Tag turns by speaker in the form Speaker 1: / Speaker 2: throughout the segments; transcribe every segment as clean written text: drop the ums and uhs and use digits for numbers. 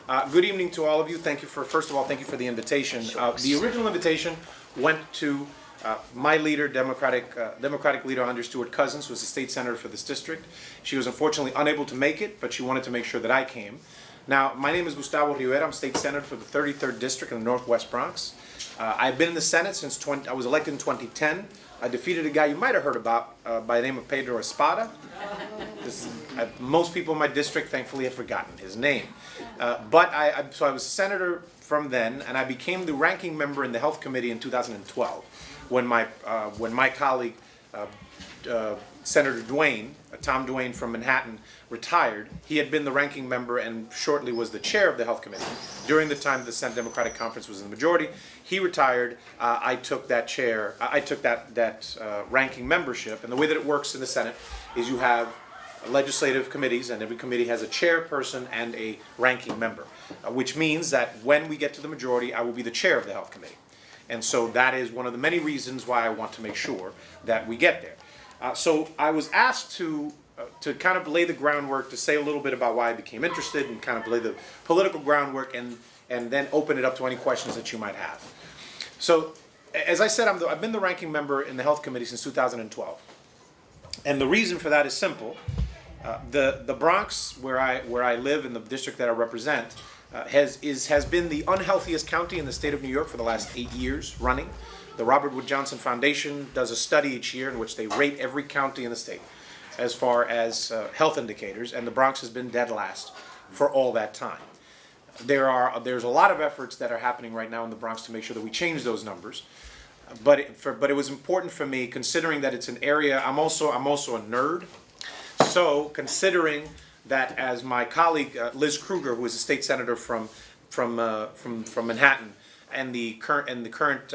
Speaker 1: Good evening to all of you. Thank you for, first of all, thank you for the invitation. The original invitation went to my leader, Democratic leader Andrea Stewart-Cousins, who is the state senator for this district. She was unfortunately unable to make it, but she wanted to make sure that I came. Now, my name is Gustavo Rivera. I'm state senator for the 33rd district in the Northwest Bronx. I've been in the Senate since I was elected in 2010. I defeated a guy you might have heard about by the name of Pedro Espada. Most people in my district, thankfully, have forgotten his name. So I was a senator from then, and I became the ranking member in the Health Committee in 2012 when my colleague, Senator Tom Duane from Manhattan, retired. He had been the ranking member and shortly was the chair of the Health Committee. During the time the Senate Democratic Conference was in the majority, he retired. I took that chair. I took that ranking membership. And the way that it works in the Senate is you have legislative committees, and every committee has a chairperson and a ranking member, which means that when we get to the majority, I will be the chair of the Health Committee. And so that is one of the many reasons why I want to make sure that we get there. So I was asked to kind of lay the groundwork, to say a little bit about why I became interested and kind of lay the political groundwork and then open it up to any questions that you might have. So as I said, I've been the ranking member in the Health Committee since 2012. And the reason for that is simple. The Bronx, where I live in the district that I represent, has been the unhealthiest county in the state of New York for the last 8 years running. The Robert Wood Johnson Foundation does a study each year in which they rate every county in the state as far as health indicators, and the Bronx has been dead last for all that time. There's a lot of efforts that are happening right now in the Bronx to make sure that we change those numbers. But it was important for me, considering that it's an area. I'm also a nerd. So, considering that, as my colleague Liz Krueger, who is a state senator from Manhattan, and the current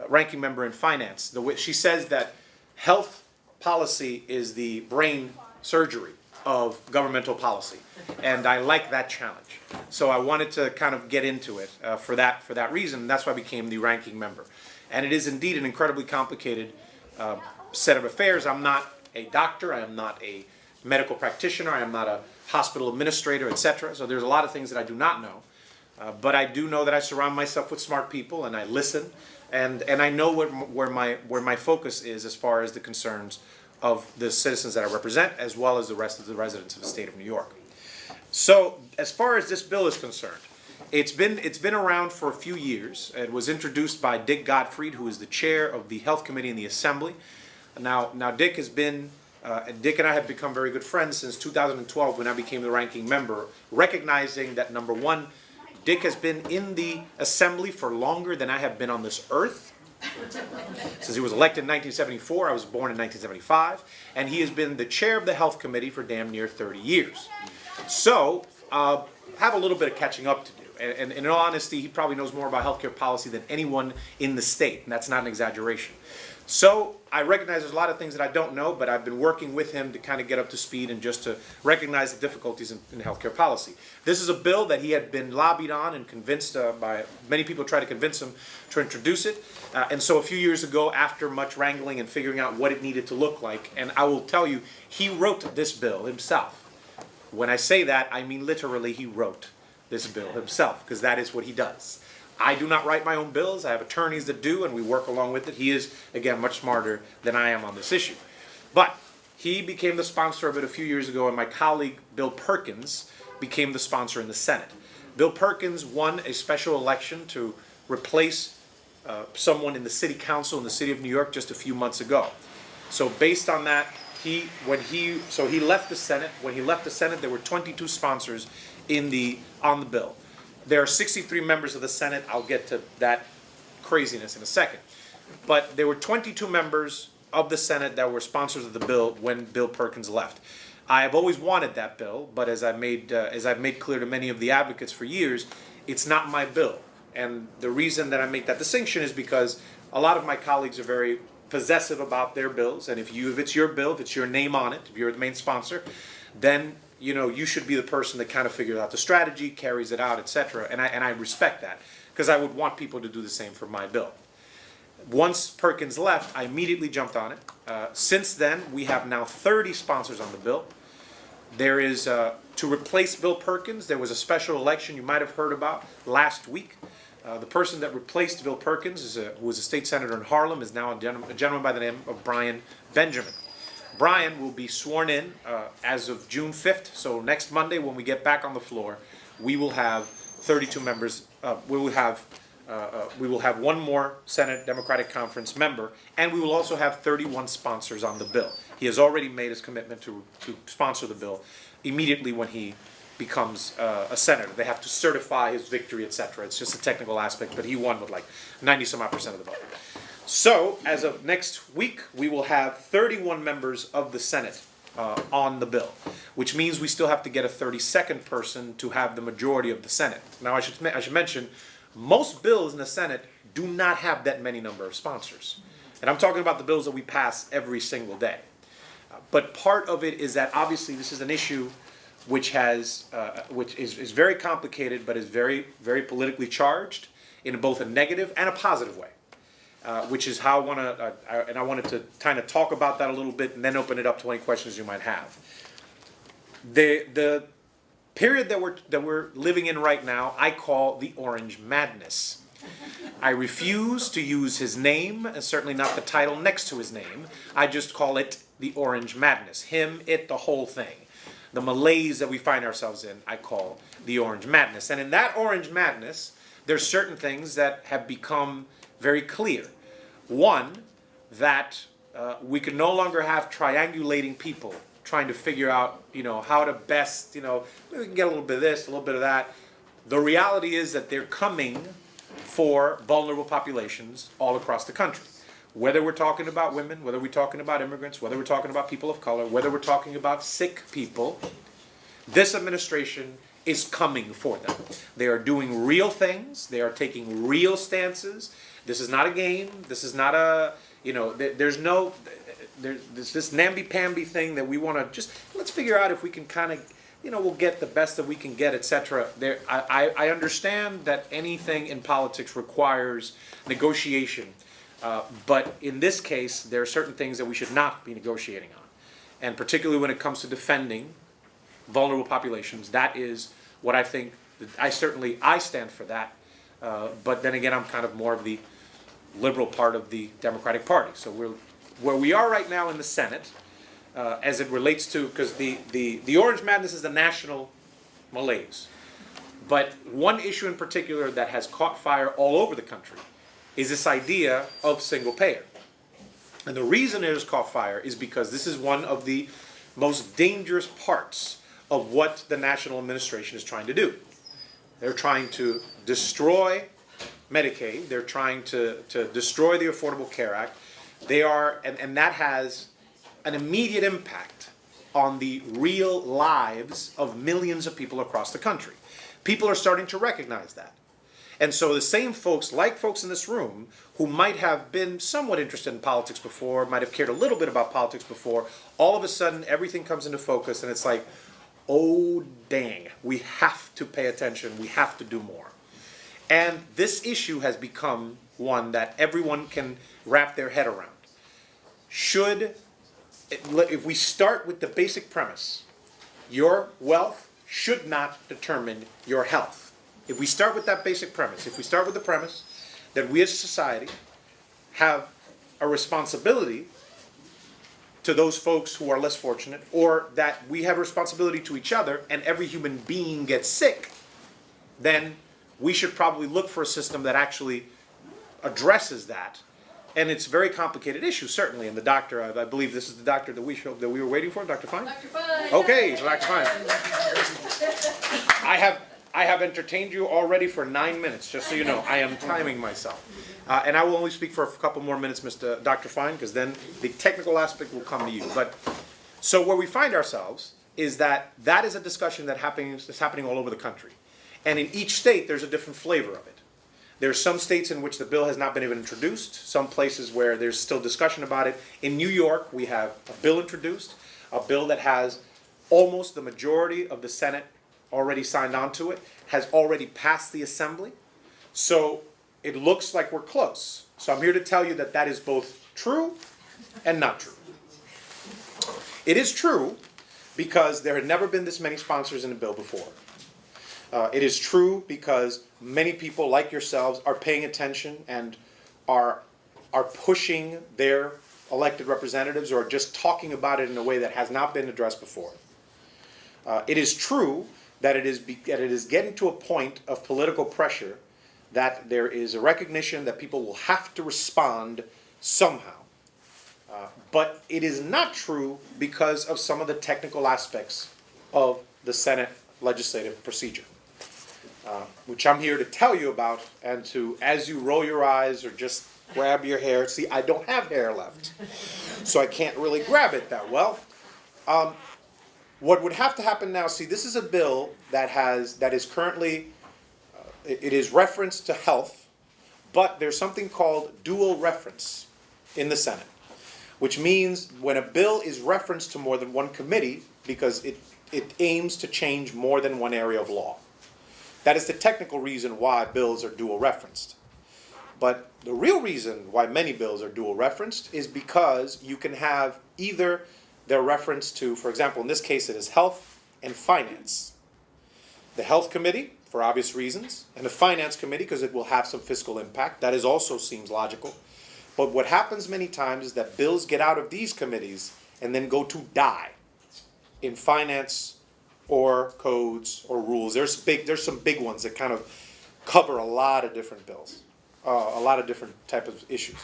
Speaker 1: ranking member in finance, she says that health policy is the brain surgery of governmental policy, and I like that challenge. So I wanted to kind of get into it for that reason. That's why I became the ranking member, and it is indeed an incredibly complicated set of affairs. I'm not a doctor. I am not a medical practitioner. I am not a hospital administrator, etc. So there's a lot of things that I do not know. But I do know that I surround myself with smart people, and I listen, and I know where my focus is as far as the concerns of the citizens that I represent, as well as the rest of the residents of the state of New York. So as far as this bill is concerned, it's been around for a few years. It was introduced by Dick Gottfried, who is the chair of the Health Committee in the Assembly. Now Dick and I have become very good friends since 2012 when I became the ranking member, recognizing that, number one, Dick has been in the Assembly for longer than I have been on this earth. Since he was elected in 1974, I was born in 1975, and he has been the chair of the Health Committee for damn near 30 years. So, have a little bit of catching up to do. And in all honesty, he probably knows more about healthcare policy than anyone in the state, and that's not an exaggeration. So I recognize there's a lot of things that I don't know, but I've been working with him to kind of get up to speed and just to recognize the difficulties in healthcare policy. This is a bill that he had been lobbied on and convinced by many people, try to convince him to introduce it. And so a few years ago, after much wrangling and figuring out what it needed to look like, and I will tell you, he wrote this bill himself. When I say that, I mean literally he wrote this bill himself, because that is what he does. I do not write my own bills. I have attorneys that do, and we work along with it. He is, again, much smarter than I am on this issue. But he became the sponsor of it a few years ago, and my colleague, Bill Perkins, became the sponsor in the Senate. Bill Perkins won a special election to replace someone in the city council in the city of New York just a few months ago. So based on that, he left the Senate. When he left the Senate, there were 22 sponsors on the bill. There are 63 members of the Senate. I'll get to that craziness in a second. But there were 22 members of the Senate that were sponsors of the bill when Bill Perkins left. I have always wanted that bill, but as I've made clear to many of the advocates for years, it's not my bill. And the reason that I make that distinction is because a lot of my colleagues are very possessive about their bills, and if it's your bill, if it's your name on it, if you're the main sponsor, then you should be the person that kind of figures out the strategy, carries it out, etc. And I respect that, because I would want people to do the same for my bill. Once Perkins left, I immediately jumped on it. Since then, we have now 30 sponsors on the bill. There is to replace Bill Perkins. There was a special election you might have heard about last week. The person that replaced Bill Perkins, who was a state senator in Harlem, is now a gentleman by the name of Brian Benjamin. Brian will be sworn in as of June 5th, so next Monday when we get back on the floor, we will have 32 members. We will have one more Senate Democratic Conference member, and we will also have 31 sponsors on the bill. He has already made his commitment to sponsor the bill immediately when he becomes a senator. They have to certify his victory, etc. It's just a technical aspect, but he won with like 90-some-odd% of the vote. So, as of next week, we will have 31 members of the Senate on the bill, which means we still have to get a 32nd person to have the majority of the Senate. Now, I should mention, most bills in the Senate do not have that many number of sponsors. And I'm talking about the bills that we pass every single day. But part of it is that obviously this is an issue which is very complicated, but is very, very politically charged in both a negative and a positive way. Which is how I wanted to kind of talk about that a little bit and then open it up to any questions you might have. The period that we're living in right now, I call the Orange Madness. I refuse to use his name, and certainly not the title next to his name. I just call it the Orange Madness. Him, it, the whole thing. The malaise that we find ourselves in, I call the Orange Madness. And in that Orange Madness, there's certain things that have become very clear. One, that we can no longer have triangulating people trying to figure out, how to best, we can get a little bit of this, a little bit of that. The reality is that they're coming for vulnerable populations all across the country. Whether we're talking about women, whether we're talking about immigrants, whether we're talking about people of color, whether we're talking about sick people, this administration is coming for them. They are doing real things. They are taking real stances. This is not a game. This is not a, there's this namby-pamby thing that we want to just, let's figure out if we can kind of, we'll get the best that we can get, etc. I understand that anything in politics requires negotiation. But in this case, there are certain things that we should not be negotiating on. And particularly when it comes to defending vulnerable populations, that is what I think, I stand for that. But then again, I'm kind of more of the liberal part of the Democratic Party. So where we are right now in the Senate, as it relates to, because the Orange Madness is the national malaise. But one issue in particular that has caught fire all over the country is this idea of single payer. And the reason it has caught fire is because this is one of the most dangerous parts of what the national administration is trying to do. They're trying to destroy Medicaid. They're trying to destroy the Affordable Care Act. They are, and that has an immediate impact on the real lives of millions of people across the country. People are starting to recognize that. And so the same folks, like folks in this room, who might have been somewhat interested in politics before, might have cared a little bit about politics before, all of a sudden everything comes into focus and it's like, oh dang, we have to pay attention, we have to do more. And this issue has become one that everyone can wrap their head around. If we start with the basic premise, your wealth should not determine your health. If we start with that basic premise, if we start with the premise that we as a society have a responsibility to those folks who are less fortunate, or that we have a responsibility to each other and every human being gets sick, then we should probably look for a system that actually addresses that. And it's a very complicated issue, certainly. And the doctor, I believe this is the doctor that we were waiting for, Dr. Fine?
Speaker 2: Dr. Fine.
Speaker 1: Okay, so Dr. Fine. I have entertained you already for 9 minutes, just so you know. I am timing myself. And I will only speak for a couple more minutes, Dr. Fine, because then the technical aspect will come to you. But so where we find ourselves is that is a discussion that's happening all over the country. And in each state, there's a different flavor of it. There are some states in which the bill has not been even introduced, some places where there's still discussion about it. In New York, we have a bill introduced, a bill that has almost the majority of the Senate already signed on to it, has already passed the Assembly. So it looks like we're close. So I'm here to tell you that that is both true and not true. It is true because there had never been this many sponsors in a bill before. It is true because many people like yourselves are paying attention and are pushing their elected representatives or just talking about it in a way that has not been addressed before. It is true that it is getting to a point of political pressure that there is a recognition that people will have to respond somehow. But it is not true because of some of the technical aspects of the Senate legislative procedure, which I'm here to tell you about, and to, as you roll your eyes or just grab your hair, see, I don't have hair left, so I can't really grab it that well. What would have to happen now, see, this is a bill that is currently, it is referenced to health, but there's something called dual reference in the Senate, which means when a bill is referenced to more than one committee, because it aims to change more than one area of law. That is the technical reason why bills are dual referenced. But the real reason why many bills are dual referenced is because you can have either their reference to, for example, in this case it is health and finance. The health committee, for obvious reasons, and the finance committee, because it will have some fiscal impact. That also seems logical. But what happens many times is that bills get out of these committees and then go to die in finance or codes or rules. There's some big ones that kind of cover a lot of different bills, a lot of different types of issues.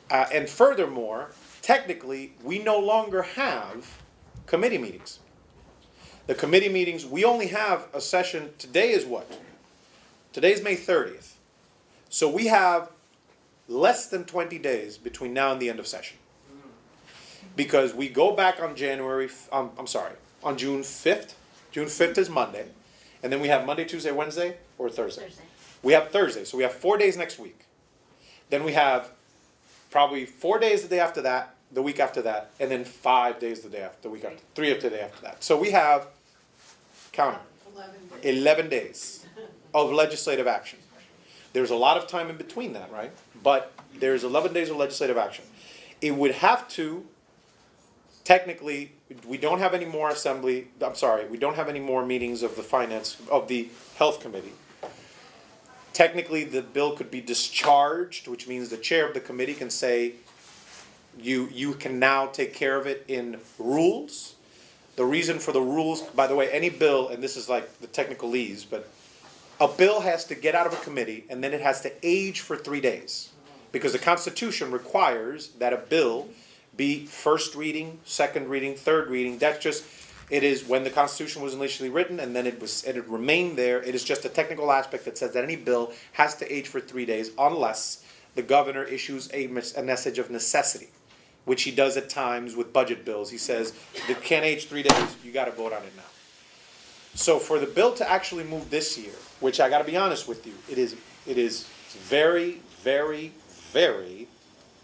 Speaker 1: And furthermore, technically, we no longer have committee meetings. The committee meetings, we only have a session, today is what? Today's May 30th. So we have less than 20 days between now and the end of session. Because we go back on on June 5th. June 5th is Monday. And then we have Monday, Tuesday, Wednesday, or Thursday? Thursday. We have Thursday, so we have 4 days next week. Then we have probably 4 days the day after that, the week after that, and then 5 days the day after, the week after, 3 of the day after that. So we have, count it, 11 days of legislative action. There's a lot of time in between that, right? But there's 11 days of legislative action. It would have to, technically, we don't have any more we don't have any more meetings of the health committee. Technically, the bill could be discharged, which means the chair of the committee can say, you can now take care of it in rules. The reason for the rules, by the way, any bill, and this is like the technicalese, but a bill has to get out of a committee and then it has to age for 3 days. Because the Constitution requires that a bill be first reading, second reading, third reading. That's just, it is when the Constitution was initially written and then it remained there. It is just a technical aspect that says that any bill has to age for 3 days unless the governor issues a message of necessity, which he does at times with budget bills. He says, it can't age 3 days, you gotta vote on it now. So for the bill to actually move this year, which I gotta be honest with you, it is very, very, very,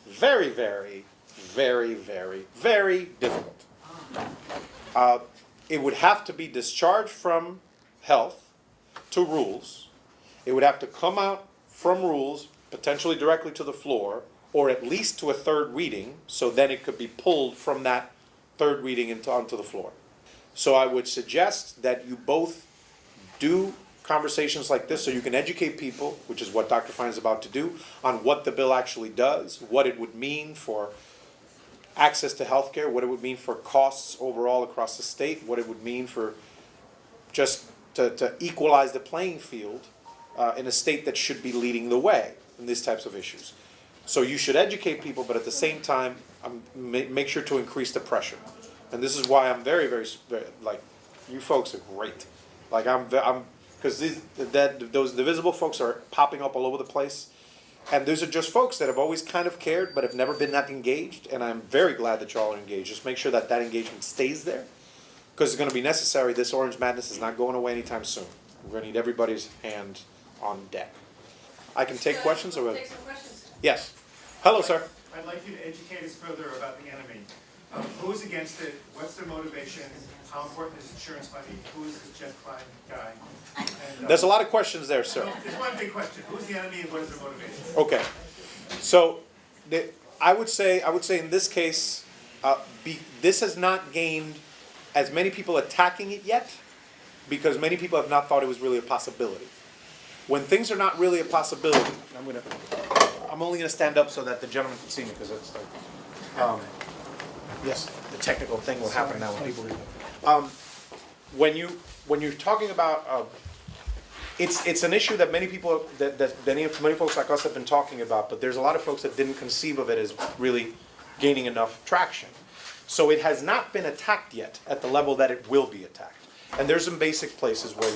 Speaker 1: very, very, very, very, very difficult. It would have to be discharged from health to rules. It would have to come out from rules, potentially directly to the floor, or at least to a third reading, so then it could be pulled from that third reading onto the floor. So I would suggest that you both do conversations like this so you can educate people, which is what Dr. Fine is about to do, on what the bill actually does, what it would mean for access to health care, what it would mean for costs overall across the state, what it would mean for just to equalize the playing field in a state that should be leading the way in these types of issues. So you should educate people, but at the same time, make sure to increase the pressure. And this is why I'm very, very, like, you folks are great. Like I'm because those divisible folks are popping up all over the place. And those are just folks that have always kind of cared, but have never been that engaged. And I'm very glad that y'all are engaged. Just make sure that engagement stays there, because it's going to be necessary. This Orange Madness is not going away anytime soon. We're going to need everybody's hand on deck. I can take questions, or
Speaker 2: take some questions.
Speaker 1: Yes. Hello, sir.
Speaker 3: I'd like you to educate us further about the enemy. Who's against it? What's their motivation? How important is insurance money? Who is this Jeff Klein guy? And,
Speaker 1: There's a lot of questions there, sir.
Speaker 3: There's one big question. Who's the enemy and what is their motivation?
Speaker 1: Okay. So I would say in this case, this has not gained as many people attacking it yet, because many people have not thought it was really a possibility. When things are not really a possibility, I'm only gonna stand up so that the gentleman can see me, because it's like, yes, the technical thing will happen now when people read. When you're talking about, it's an issue that many people, that many folks like us have been talking about, but there's a lot of folks that didn't conceive of it as really gaining enough traction. So it has not been attacked yet at the level that it will be attacked. And there's some basic places where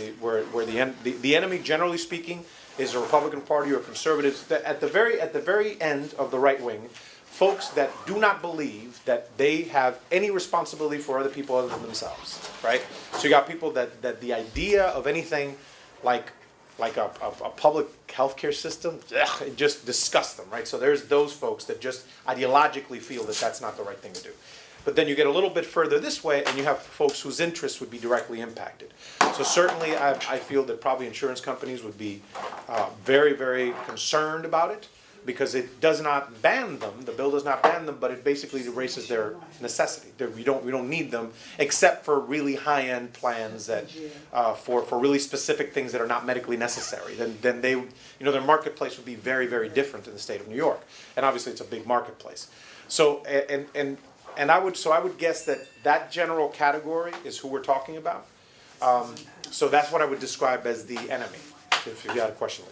Speaker 1: the enemy, generally speaking, is the Republican Party or conservatives. That at the very end of the right wing, folks that do not believe that they have any responsibility for other people other than themselves, right? So you got people that the idea of anything like a public healthcare system, it just disgusts them, right? So there's those folks that just ideologically feel that that's not the right thing to do. But then you get a little bit further this way, and you have folks whose interests would be directly impacted. So certainly, I feel that probably insurance companies would be very, very concerned about it, because it does not ban them. The bill does not ban them, but it basically erases their necessity. We don't need them, except for really high-end plans that for really specific things that are not medically necessary. Then they, their marketplace would be very, very different in the state of New York, and obviously it's a big marketplace. So I would guess that general category is who we're talking about. So that's what I would describe as the enemy. If you had a question.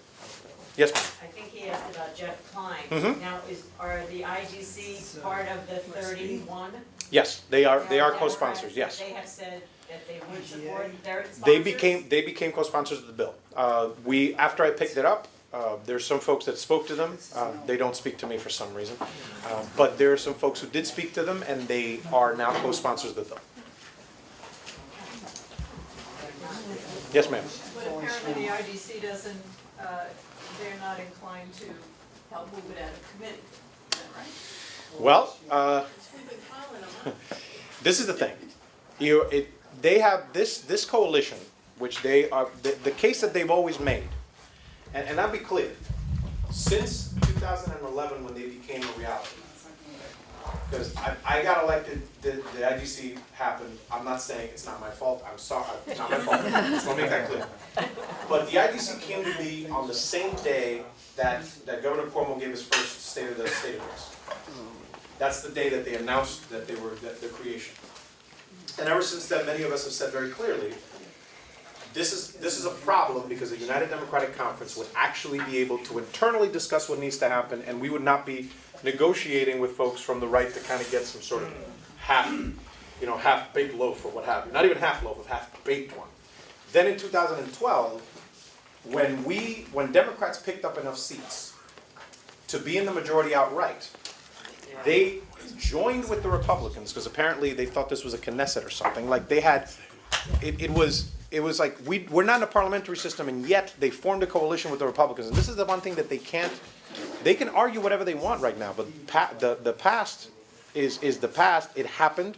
Speaker 1: Yes, ma'am.
Speaker 2: I think he asked about Jeff Klein.
Speaker 1: Mhm.
Speaker 2: Now, are the IGC part of the 31?
Speaker 1: Yes, they are
Speaker 2: Democrats?
Speaker 1: co-sponsors. Yes.
Speaker 2: They have said that they would support their
Speaker 1: They
Speaker 2: sponsors?
Speaker 1: became co-sponsors of the bill. After I picked it up, there's some folks that spoke to them. They don't speak to me for some reason, but there are some folks who did speak to them, and they are now co-sponsors of the bill. Yes, ma'am.
Speaker 4: But apparently the IDC doesn't, they're not inclined to help move it out of committee, is that right?
Speaker 1: Well, this is the thing. They have this coalition, which they are the case that they've always made, and I'll be clear. Since 2011, when they became a reality, because I got elected, the IGC happened. I'm not saying it's not my fault. I'm sorry, it's not my fault. Just want to make that clear. But the IGC came to be on the same day that Governor Cuomo gave his first state address. That's the day that they announced that they were the creation. And ever since then, many of us have said very clearly, this is a problem, because the United Democratic Conference would actually be able to internally discuss what needs to happen, and we would not be negotiating with folks from the right to kind of get some sort of half-baked loaf or what have you. Not even half loaf, a half-baked one. Then in 2012, when Democrats picked up enough seats to be in the majority outright, they joined with the Republicans, because apparently they thought this was a Knesset or something. Like they had, it was like we're not in a parliamentary system, and yet they formed a coalition with the Republicans. And this is the one thing that they can argue whatever they want right now, but the past is the past. It happened.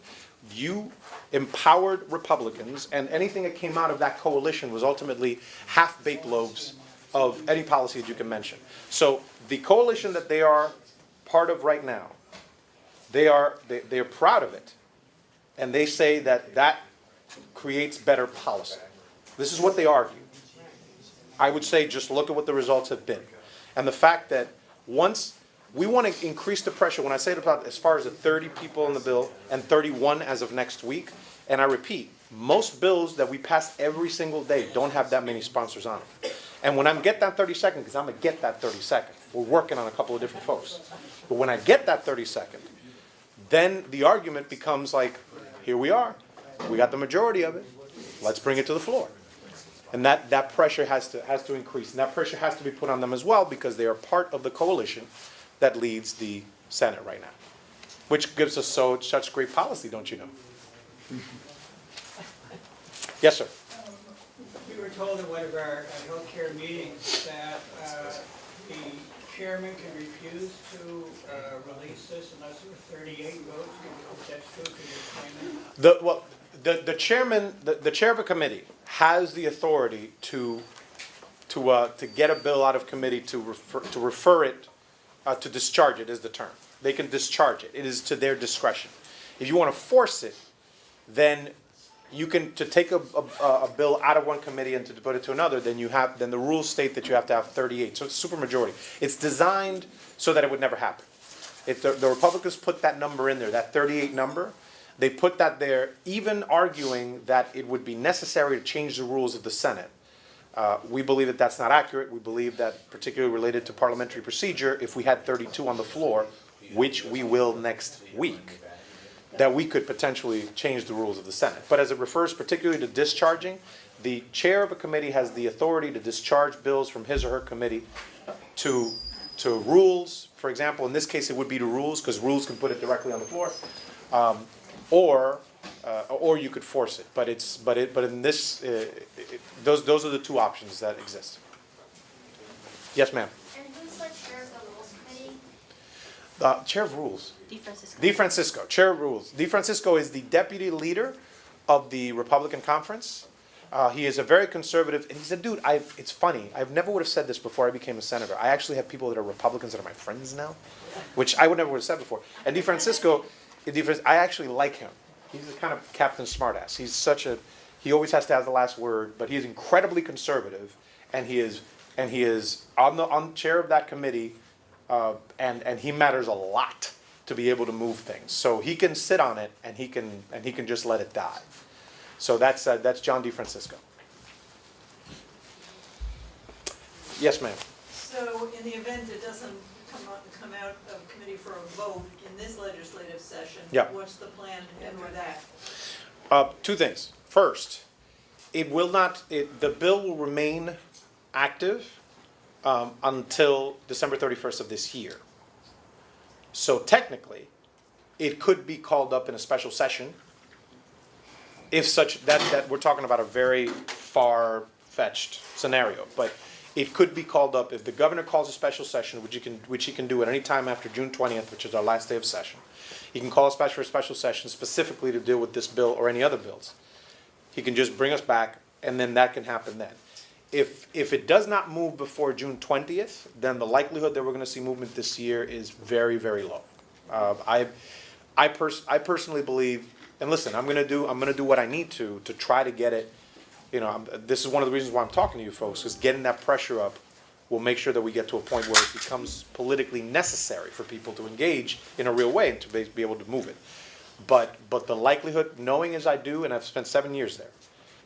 Speaker 1: You empowered Republicans, and anything that came out of that coalition was ultimately half-baked loaves of any policy that you can mention. So the coalition that they are part of right now, they're proud of it, and they say that creates better policy. This is what they argue. I would say just look at what the results have been. And the fact that once we want to increase the pressure, when I say about as far as the 30 people in the bill and 31 as of next week, and I repeat, most bills that we pass every single day don't have that many sponsors on it. And when I get that 32nd, because I'm going to get that 32nd, we're working on a couple of different folks. But when I get that 32nd, then the argument becomes like, here we are. We got the majority of it. Let's bring it to the floor. And that pressure has to increase. And that pressure has to be put on them as well, because they are part of the coalition that leads the Senate right now. Which gives us such great policy, don't you know? Yes, sir.
Speaker 5: We were told in one of our healthcare meetings that the chairman can refuse to release this unless there are 38 votes. If that's true, can you explain that?
Speaker 1: The chairman, the chair of a committee has the authority to get a bill out of committee to refer it, to discharge it is the term. They can discharge it. It is to their discretion. If you want to force it, then you can, to take a bill out of one committee and to put it to another, then then the rules state that you have to have 38, so it's supermajority. It's designed so that it would never happen. The Republicans put that number in there, that 38 number, they put that there, even arguing that it would be necessary to change the rules of the Senate. We believe that that's not accurate. We believe that, particularly related to parliamentary procedure, if we had 32 on the floor, which we will next week, that we could potentially change the rules of the Senate. But as it refers particularly to discharging, the chair of a committee has the authority to discharge bills from his or her committee to rules. For example, in this case, it would be to rules, because rules can put it directly on the floor, or you could force it. But in this, those are the two options that exist. Yes, ma'am.
Speaker 6: And who's the chair of the rules committee?
Speaker 1: Chair of rules.
Speaker 6: DeFrancisco.
Speaker 1: DeFrancisco, chair of rules. DeFrancisco is the deputy leader of the Republican conference. He is a very conservative, and he's a dude. It's funny. I never would have said this before I became a senator. I actually have people that are Republicans that are my friends now, which I would never have said before. And DeFrancisco, I actually like him. He's a kind of Captain Smartass. He always has to have the last word, but he is incredibly conservative, and he is on the chair of that committee, and he matters a lot to be able to move things. So he can sit on it, and he can just let it die. So that's John DeFrancisco. Yes, ma'am.
Speaker 4: So in the event it doesn't come out of committee for a vote in this legislative session,
Speaker 1: Yeah.
Speaker 4: what's the plan after that?
Speaker 1: Two things. First, the bill will remain active until December 31st of this year. So technically, it could be called up in a special session. If that we're talking about a very far-fetched scenario, but it could be called up if the governor calls a special session, which he can do at any time after June 20th, which is our last day of session. He can call a special session specifically to deal with this bill or any other bills. He can just bring us back, and then that can happen then. If it does not move before June 20th, then the likelihood that we're going to see movement this year is very, very low. I personally believe, and listen, I'm going to do what I need to try to get it. This is one of the reasons why I'm talking to you folks, because getting that pressure up will make sure that we get to a point where it becomes politically necessary for people to engage in a real way and to be able to move it. But the likelihood, knowing as I do, and I've spent 7 years there,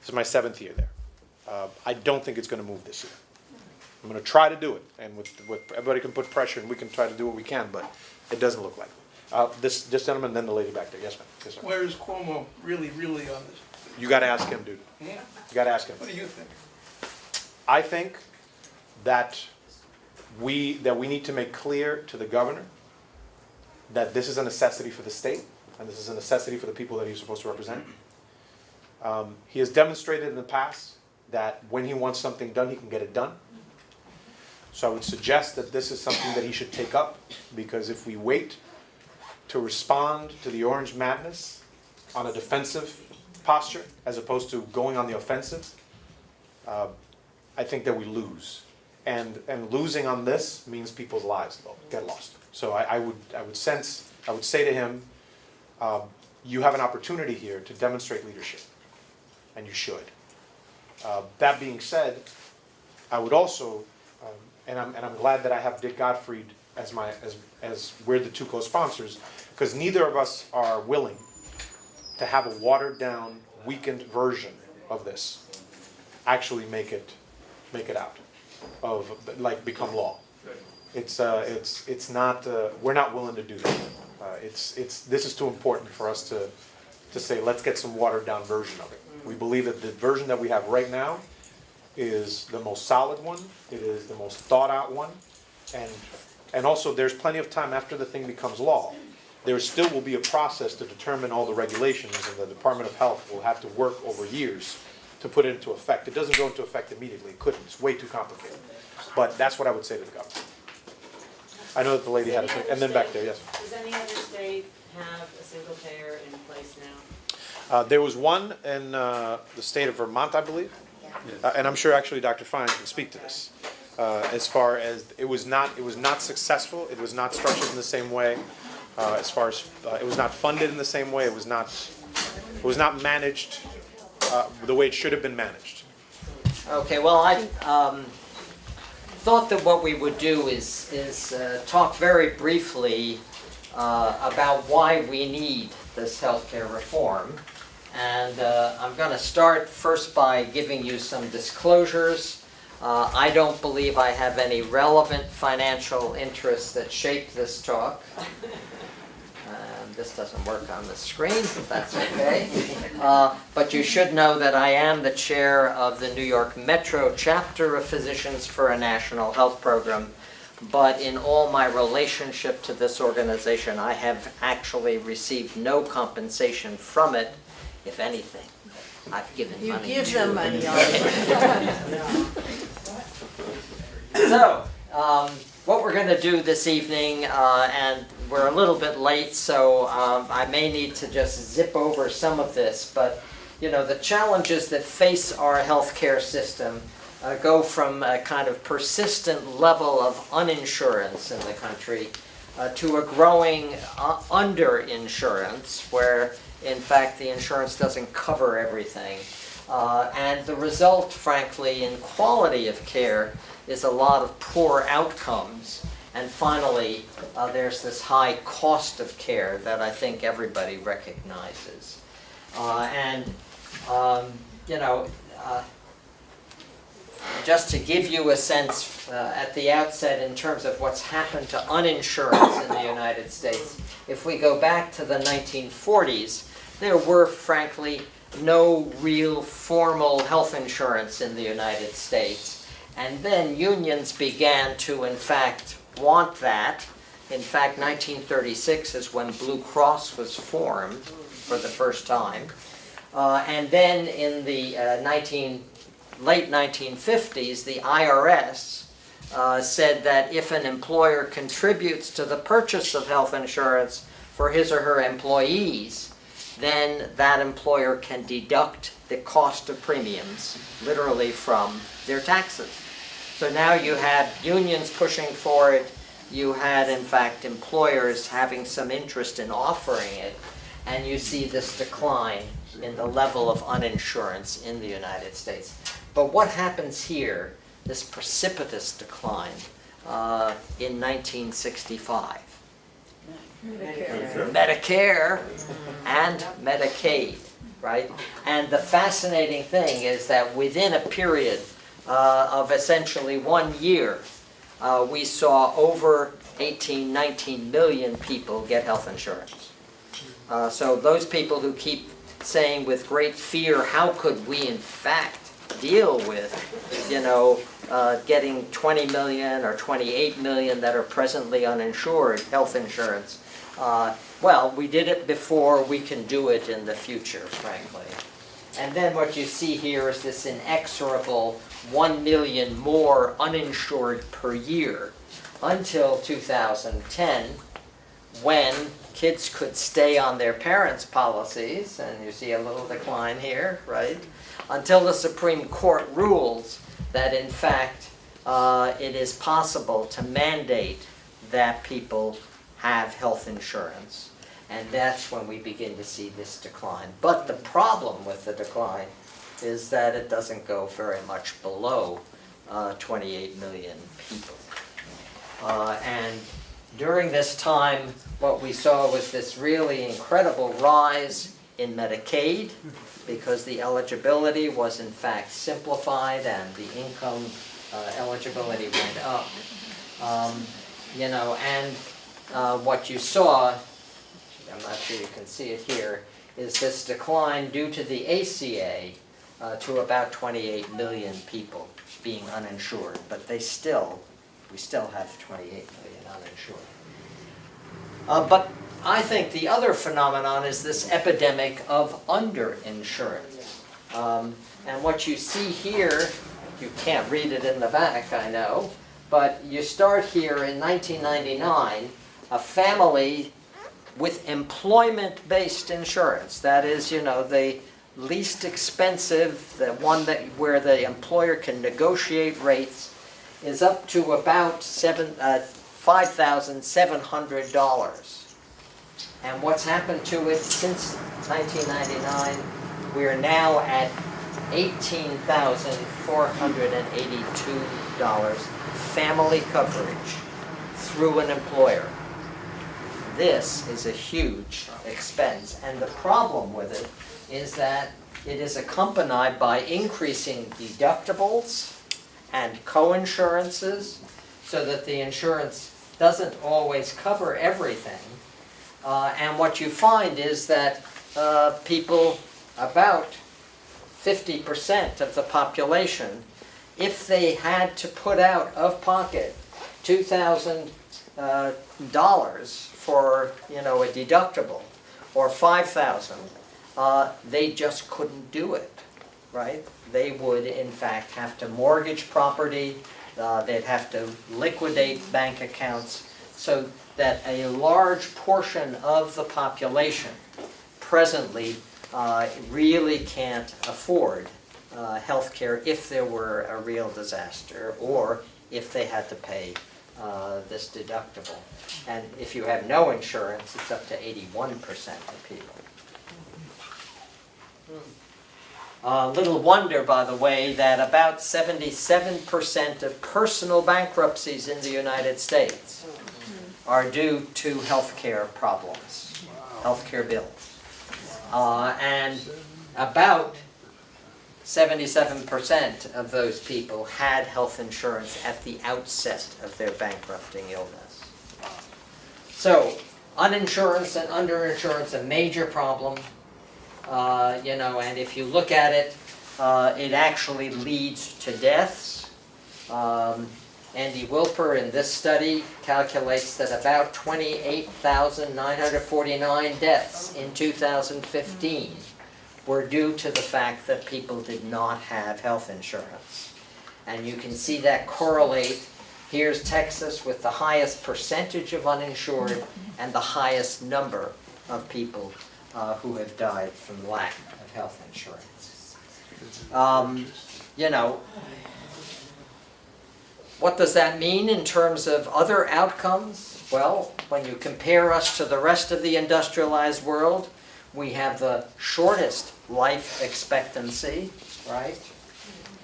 Speaker 1: this is my 7th year there, I don't think it's going to move this year. I'm going to try to do it, and with everybody can put pressure, and we can try to do what we can, but it doesn't look like it. This gentleman, then the lady back there. Yes, ma'am. Yes, sir.
Speaker 7: Where is Cuomo really on this?
Speaker 1: You got to ask him, dude.
Speaker 7: Hmm?
Speaker 1: You got to ask him.
Speaker 7: What do you think?
Speaker 1: I think that we need to make clear to the governor that this is a necessity for the state, and this is a necessity for the people that he's supposed to represent. He has demonstrated in the past that when he wants something done, he can get it done. So I would suggest that this is something that he should take up, because if we wait to respond to the orange madness on a defensive posture as opposed to going on the offensive, I think that we lose. And losing on this means people's lives get lost. So I would say to him, you have an opportunity here to demonstrate leadership, and you should. That being said, I would also, and I'm glad that I have Dick Gottfried as we're the two co-sponsors, because neither of us are willing to have a watered down, weakened version of this actually make it out of become law. It's not. We're not willing to do that. This is too important for us to say let's get some watered down version of it. We believe that the version that we have right now is the most solid one. It is the most thought out one, and also there's plenty of time after the thing becomes law. There still will be a process to determine all the regulations, and the Department of Health will have to work over years to put it into effect. It doesn't go into effect immediately. It couldn't. It's way too complicated. But that's what I would say to the governor. I know that the lady had a thing, and then back there, yes.
Speaker 2: Does any other state have a single payer in place now?
Speaker 1: There was one in the state of Vermont, I believe, and I'm sure actually Dr. Fine can speak to this. As far as it was not successful. It was not structured in the same way. As far as it was not funded in the same way. It was not managed the way it should have been managed.
Speaker 8: Okay, well, I thought that what we would do is talk very briefly about why we need this healthcare reform. And I'm going to start first by giving you some disclosures. I don't believe I have any relevant financial interests that shape this talk. This doesn't work on the screen, but that's okay. But you should know that I am the chair of the New York Metro chapter of Physicians for a National Health Program. But in all my relationship to this organization, I have actually received no compensation from it, if anything. I've given money.
Speaker 4: You give them money
Speaker 8: So, what we're going to do this evening, and we're a little bit late, so I may need to just zip over some of this, but you know, the challenges that face our healthcare system go from a kind of persistent level of uninsurance in the country to a growing underinsurance, where in fact the insurance doesn't cover everything. And the result, frankly, in quality of care is a lot of poor outcomes. And finally, there's this high cost of care that I think everybody recognizes. You know, just to give you a sense at the outset in terms of what's happened to uninsurance in the United States, if we go back to the 1940s, there were, frankly, no real formal health insurance in the United States. And then unions began to, in fact, want that. In fact, 1936 is when Blue Cross was formed for the first time. And then in the late 1950s, the IRS said that if an employer contributes to the purchase of health insurance for his or her employees, then that employer can deduct the cost of premiums, literally from their taxes. So now you had unions pushing for it, you had in fact employers having some interest in offering it, and you see this decline in the level of uninsurance in the United States. But what happens here, this precipitous decline, in 1965? Medicare and Medicaid, right? And the fascinating thing is that within a period of essentially 1 year, we saw over 19 million people get health insurance. So those people who keep saying with great fear, how could we in fact deal with, you know, getting 20 million or 28 million that are presently uninsured health insurance? Well, we did it before, we can do it in the future, frankly. And then what you see here is this inexorable 1 million more uninsured per year until 2010, when kids could stay on their parents' policies, and you see a little decline here, right? Until the Supreme Court rules that in fact it is possible to mandate that people have health insurance. And that's when we begin to see this decline. But the problem with the decline is that it doesn't go very much below 28 million people. And during this time, what we saw was this really incredible rise in Medicaid, because the eligibility was in fact simplified and the income eligibility went up. You know, and what you saw, I'm not sure you can see it here, is this decline due to the ACA to about 28 million people being uninsured, but we still have 28 million uninsured. But I think the other phenomenon is this epidemic of underinsurance. And what you see here, you can't read it in the back, I know, but you start here in 1999, a family with employment-based insurance. That is, you know, the least expensive, the one that where the employer can negotiate rates, is up to about $5,700. And what's happened to it since 1999? We are now at $18,482 family coverage through an employer. This is a huge expense, and the problem with it is that it is accompanied by increasing deductibles and co-insurances, so that the insurance doesn't always cover everything. And what you find is that people, about 50% of the population, if they had to put out of pocket $2,000 for, a deductible, or $5,000, they just couldn't do it, right? They would, in fact, have to mortgage property, they'd have to liquidate bank accounts, so that a large portion of the population presently really can't afford health care if there were a real disaster, or if they had to pay this deductible. And if you have no insurance, it's up to 81% of people. Little wonder, by the way, that about 77% of personal bankruptcies in the United States are due to healthcare problems, healthcare bills. And about 77% of those people had health insurance at the outset of their bankrupting illness. So, uninsurance and underinsurance, a major problem. And if you look at it, it actually leads to deaths. Andy Wilper in this study calculates that about 28,949 deaths in 2015 were due to the fact that people did not have health insurance. And you can see that correlate. Here's Texas with the highest percentage of uninsured and the highest number of people who have died from lack of health insurance. What does that mean in terms of other outcomes? Well, when you compare us to the rest of the industrialized world, we have the shortest life expectancy, right?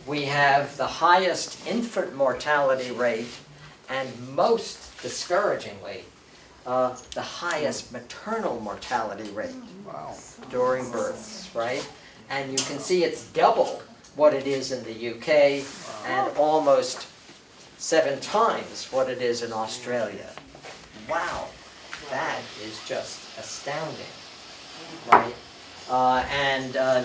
Speaker 8: We have the highest infant mortality rate, and most discouragingly, the highest maternal mortality rate during births, right? And you can see it's double what it is in the UK and almost 7 times what it is in Australia. Wow, that is just astounding, right?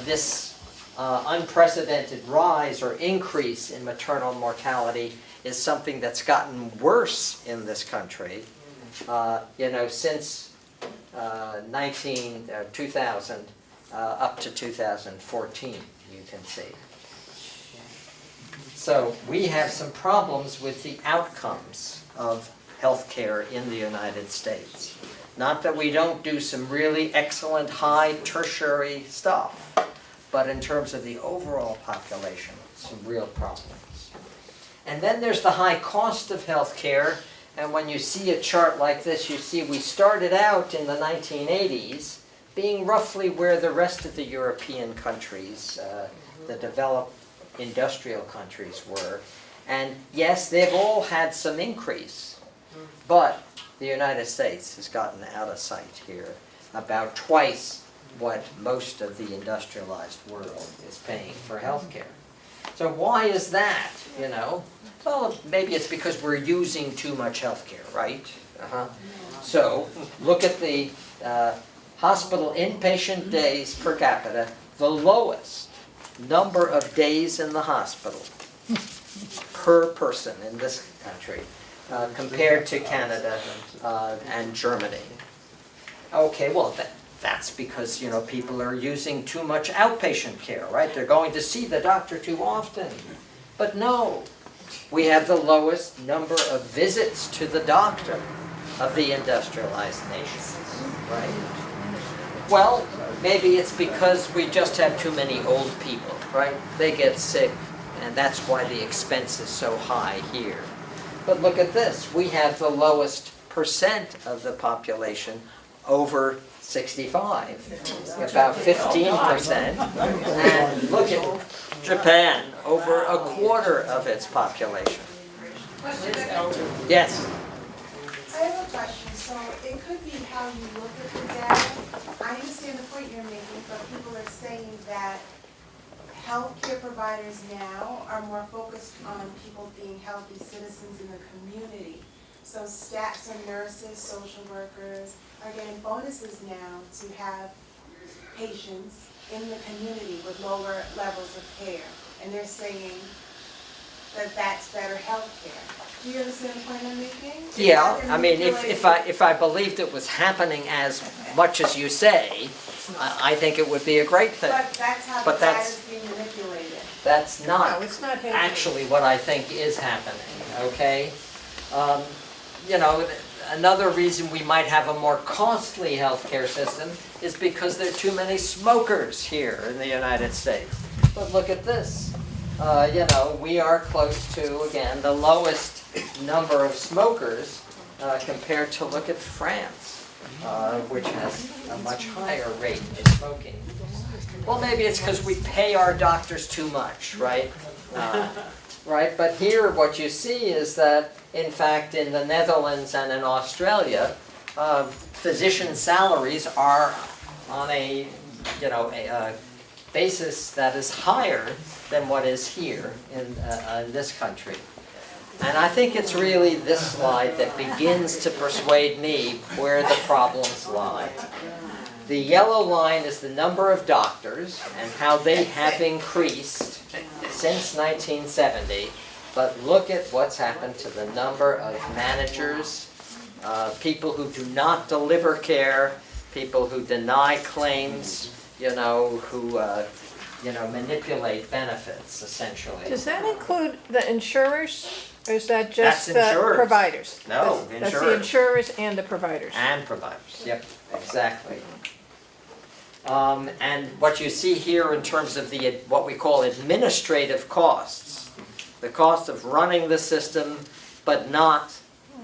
Speaker 8: This unprecedented rise or increase in maternal mortality is something that's gotten worse in this country. Since 2000 up to 2014, you can see. So we have some problems with the outcomes of healthcare in the United States. Not that we don't do some really excellent high tertiary stuff, but in terms of the overall population, some real problems. And then there's the high cost of healthcare. And when you see a chart like this, you see we started out in the 1980s being roughly where the rest of the European countries, the developed industrial countries were. And yes, they've all had some increase, but the United States has gotten out of sight here, about twice what most of the industrialized world is paying for healthcare. So why is that, Well, maybe it's because we're using too much healthcare, right? So, look at the hospital inpatient days per capita, the lowest number of days in the hospital per person in this country compared to Canada and Germany. Okay, well, that's because, people are using too much outpatient care, right? They're going to see the doctor too often. But no, we have the lowest number of visits to the doctor of the industrialized nations, right? Well, maybe it's because we just have too many old people, right? They get sick, and that's why the expense is so high here. But look at this. We have the lowest percent of the population over 65, about 15%. And look at Japan, over a quarter of its population. Yes?
Speaker 9: I have a question. So it could be how you look at the data. I understand the point you're making, but people are saying that healthcare providers now are more focused on people being healthy citizens in the community. So staff, so nurses, social workers are getting bonuses now to have patients in the community with lower levels of care. And they're saying that that's better healthcare. Do you understand the point I'm making?
Speaker 8: Yeah, I mean, if I believed it was happening as much as you say, I think it would be a great thing.
Speaker 9: But that's how
Speaker 8: But
Speaker 9: the
Speaker 8: that's-
Speaker 9: data's being manipulated.
Speaker 8: That's
Speaker 4: No,
Speaker 8: not
Speaker 4: it's not happening.
Speaker 8: actually what I think is happening, okay? You know, another reason we might have a more costly healthcare system is because there are too many smokers here in the United States. But look at this. You know, we are close to, again, the lowest number of smokers compared to, look at France, which has a much higher rate of smoking. Well, maybe it's because we pay our doctors too much, right? Right, but here what you see is that, in fact, in the Netherlands and in Australia, physician salaries are on a, you know, a basis that is higher than what is here in this country. And I think it's really this slide that begins to persuade me where the problems lie. The yellow line is the number of doctors and how they have increased since 1970. But look at what's happened to the number of managers, people who do not deliver care, people who deny claims, you know, who manipulate benefits, essentially.
Speaker 4: Does that include the insurers, or is that
Speaker 8: That's
Speaker 4: just the
Speaker 8: insurers.
Speaker 4: providers?
Speaker 8: No,
Speaker 4: That's the
Speaker 8: insurers.
Speaker 4: insurers and the providers.
Speaker 8: And providers, yep, exactly. And what you see here in terms of the, what we call administrative costs, the cost of running the system, but not,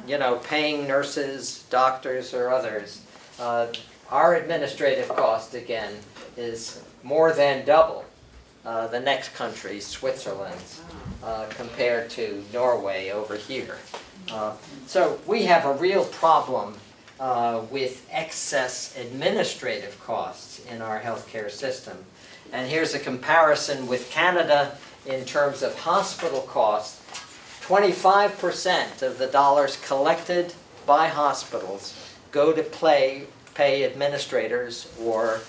Speaker 8: you know, paying nurses, doctors, or others. Our administrative cost, again, is more than double the next country, Switzerland, compared to Norway over here. So we have a real problem with excess administrative costs in our healthcare system. And here's a comparison with Canada in terms of hospital costs. 25% of the dollars collected by hospitals go to pay administrators or,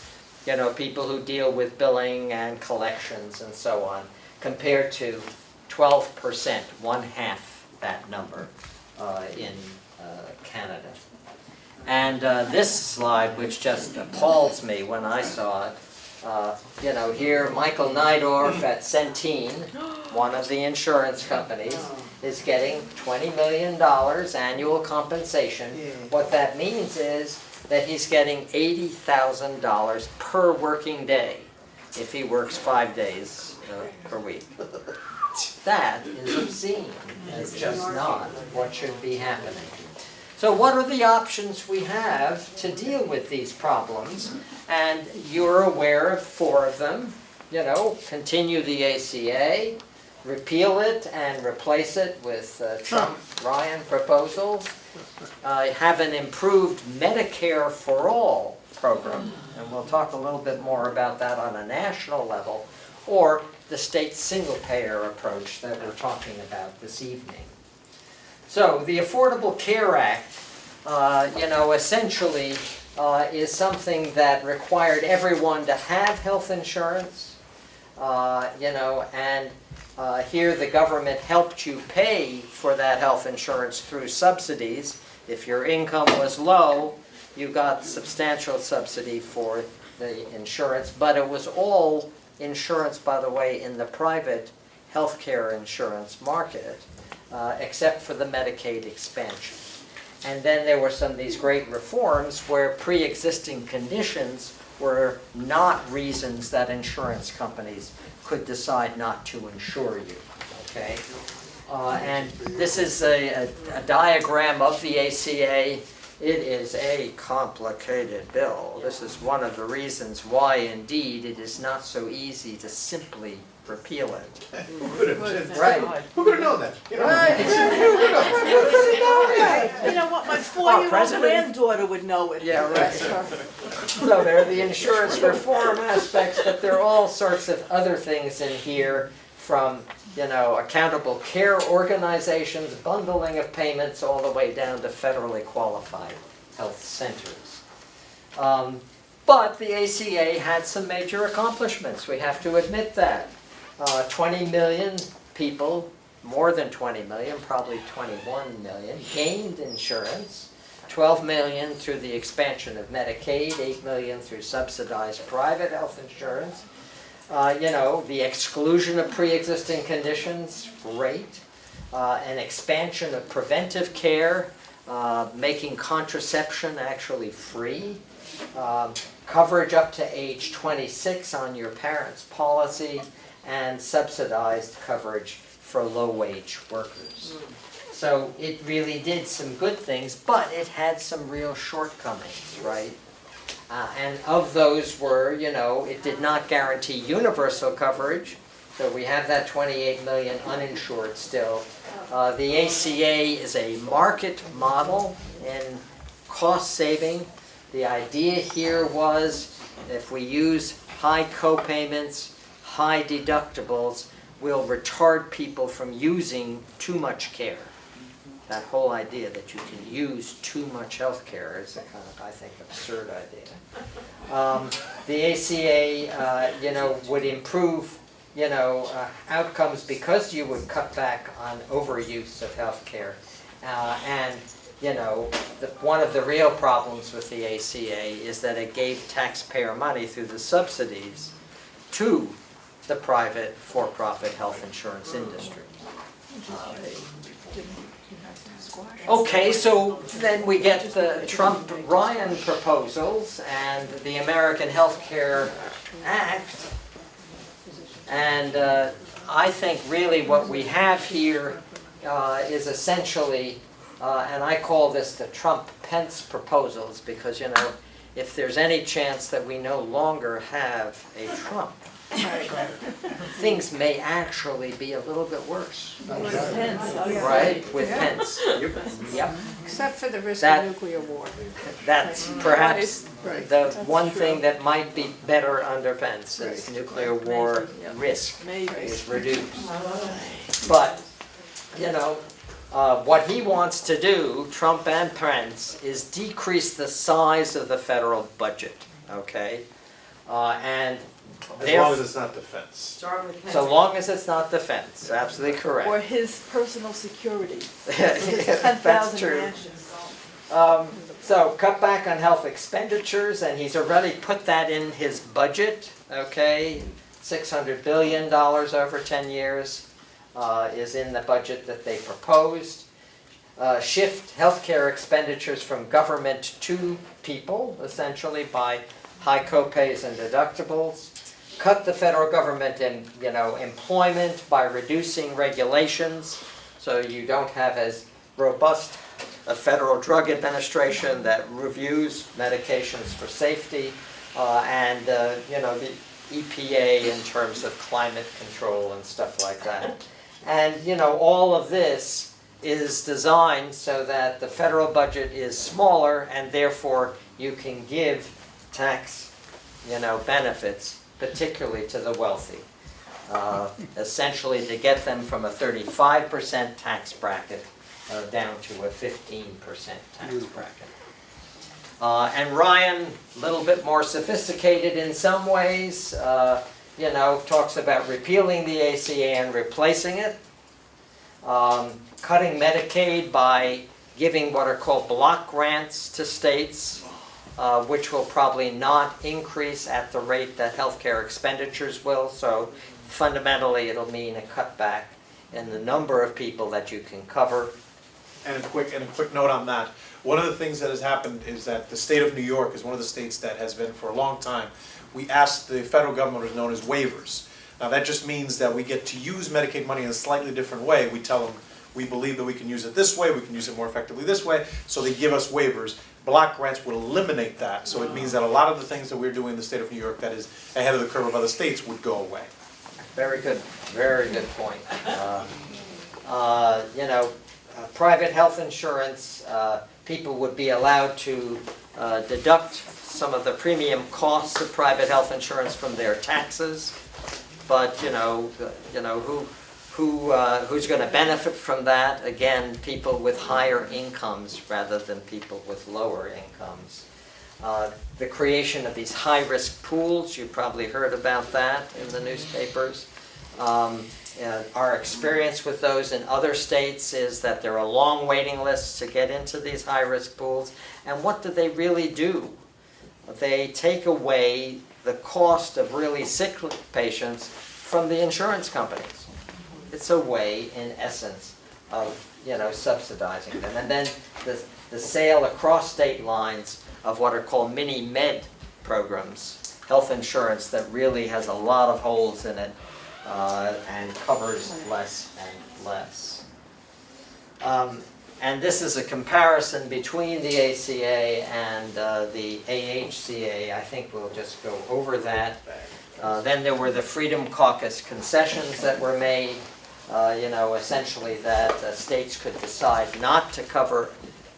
Speaker 8: you know, people who deal with billing and collections and so on, compared to 12%, one half that number in Canada. And this slide, which just appalls me when I saw it, you know, here Michael Neidorf at Centene, one of the insurance companies, is getting $20 million annual compensation. What that means is that he's getting $80,000 per working day if he works 5 days per week. That is obscene. It's just not what should be happening. So what are the options we have to deal with these problems? And you're aware of 4 of them. You know, continue the ACA, repeal it and replace it with Trump-Ryan proposals, have an improved Medicare for All program, and we'll talk a little bit more about that on a national level, or the state single-payer approach that we're talking about this evening. So the Affordable Care Act, you know, essentially is something that required everyone to have health insurance, you know, and here the government helped you pay for that health insurance through subsidies. If your income was low, you got substantial subsidy for the insurance, but it was all insurance, by the way, in the private healthcare insurance market, except for the Medicaid expansion. And then there were some of these great reforms where pre-existing conditions were not reasons that insurance companies could decide not to insure you, okay? And this is a diagram of the ACA. It is a complicated bill. This is one of the reasons why, indeed, it is not so easy to simply repeal it. Right.
Speaker 1: Who could have known that? You know?
Speaker 4: You know what, my four-year-old
Speaker 8: President.
Speaker 4: granddaughter would know it.
Speaker 8: Yeah, right. So there are the insurance reform aspects, but there are all sorts of other things in here, from, you know, accountable care organizations, bundling of payments, all the way down to federally qualified health centers. But the ACA had some major accomplishments, we have to admit that. 20 million people, more than 20 million, probably 21 million, gained insurance. 12 million through the expansion of Medicaid, 8 million through subsidized private health insurance. You know, the exclusion of pre-existing conditions, great. An expansion of preventive care, making contraception actually free. Coverage up to age 26 on your parents' policy, and subsidized coverage for low-wage workers. So it really did some good things, but it had some real shortcomings, right? And of those were, you know, it did not guarantee universal coverage, so we have that 28 million uninsured still. The ACA is a market model in cost saving. The idea here was if we use high co-payments, high deductibles, will retard people from using too much care. That whole idea that you can use too much health care is a kind of, I think, absurd idea. The ACA, you know, would improve, you know, outcomes because you would cut back on overuse of health care. And, you know, one of the real problems with the ACA is that it gave taxpayer money through the subsidies to the private for-profit health insurance industry. Okay, so then we get the Trump-Ryan proposals and the American Health Care Act. And I think really what we have here is essentially, and I call this the Trump-Pence proposals, because, you know, if there's any chance that we no longer have a Trump, things may actually be a little bit worse. Right, with Pence. Yep.
Speaker 4: Except for the risk
Speaker 8: That-
Speaker 4: of nuclear war.
Speaker 8: That's perhaps
Speaker 4: Right.
Speaker 8: the
Speaker 4: That's
Speaker 8: one
Speaker 4: true.
Speaker 8: thing that might be better under Pence is
Speaker 4: Right.
Speaker 8: nuclear war
Speaker 4: Maybe, yeah.
Speaker 8: risk
Speaker 4: Maybe.
Speaker 8: is reduced. But, you know, what he wants to do, Trump and Pence, is decrease the size of the federal budget, okay? And
Speaker 1: As long as it's not defense.
Speaker 2: Start with Pence.
Speaker 8: so long as it's not defense, absolutely
Speaker 4: Or
Speaker 8: correct.
Speaker 4: his personal security. His
Speaker 8: That's
Speaker 4: 10,000
Speaker 8: true.
Speaker 4: mansions.
Speaker 8: So cut back on health expenditures, and he's already put that in his budget, okay? $600 billion over 10 years is in the budget that they proposed. Shift healthcare expenditures from government to people, essentially by high copays and deductibles. Cut the federal government in, you know, employment by reducing regulations, so you don't have as robust a Federal Drug Administration that reviews medications for safety, and you know, the EPA in terms of climate control and stuff like that. And you know, all of this is designed so that the federal budget is smaller, and therefore you can give tax, you know, benefits, particularly to the wealthy. Essentially to get them from a 35% tax bracket down to a 15% tax bracket. And Ryan, a little bit more sophisticated in some ways, you know, talks about repealing the ACA and replacing it. Cutting Medicaid by giving what are called block grants to states, which will probably not increase at the rate that healthcare expenditures will. So fundamentally, it'll mean a cutback in the number of people that you can cover.
Speaker 1: And a quick note on that. One of the things that has happened is that the state of New York is one of the states that has been for a long time. We asked the federal government what is known as waivers. Now that just means that we get to use Medicaid money in a slightly different way. We tell them we believe that we can use it this way, we can use it more effectively this way, so they give us waivers. Block grants would eliminate that, so it means that a lot of the things that we're doing in the state of New York that is ahead of the curve of other states would go away.
Speaker 8: Very good point. Private health insurance, people would be allowed to deduct some of the premium costs of private health insurance from their taxes. But, who's going to benefit from that? Again, people with higher incomes rather than people with lower incomes. The creation of these high-risk pools, you probably heard about that in the newspapers. Our experience with those in other states is that there are long waiting lists to get into these high-risk pools. And what do they really do? They take away the cost of really sick patients from the insurance companies. It's a way, in essence, of subsidizing them. And then the sale across state lines of what are called mini-med programs, health insurance that really has a lot of holes in it and covers less and less. And this is a comparison between the ACA and the AHCA. I think we'll just go over that. Then there were the Freedom Caucus concessions that were made, essentially that states could decide not to cover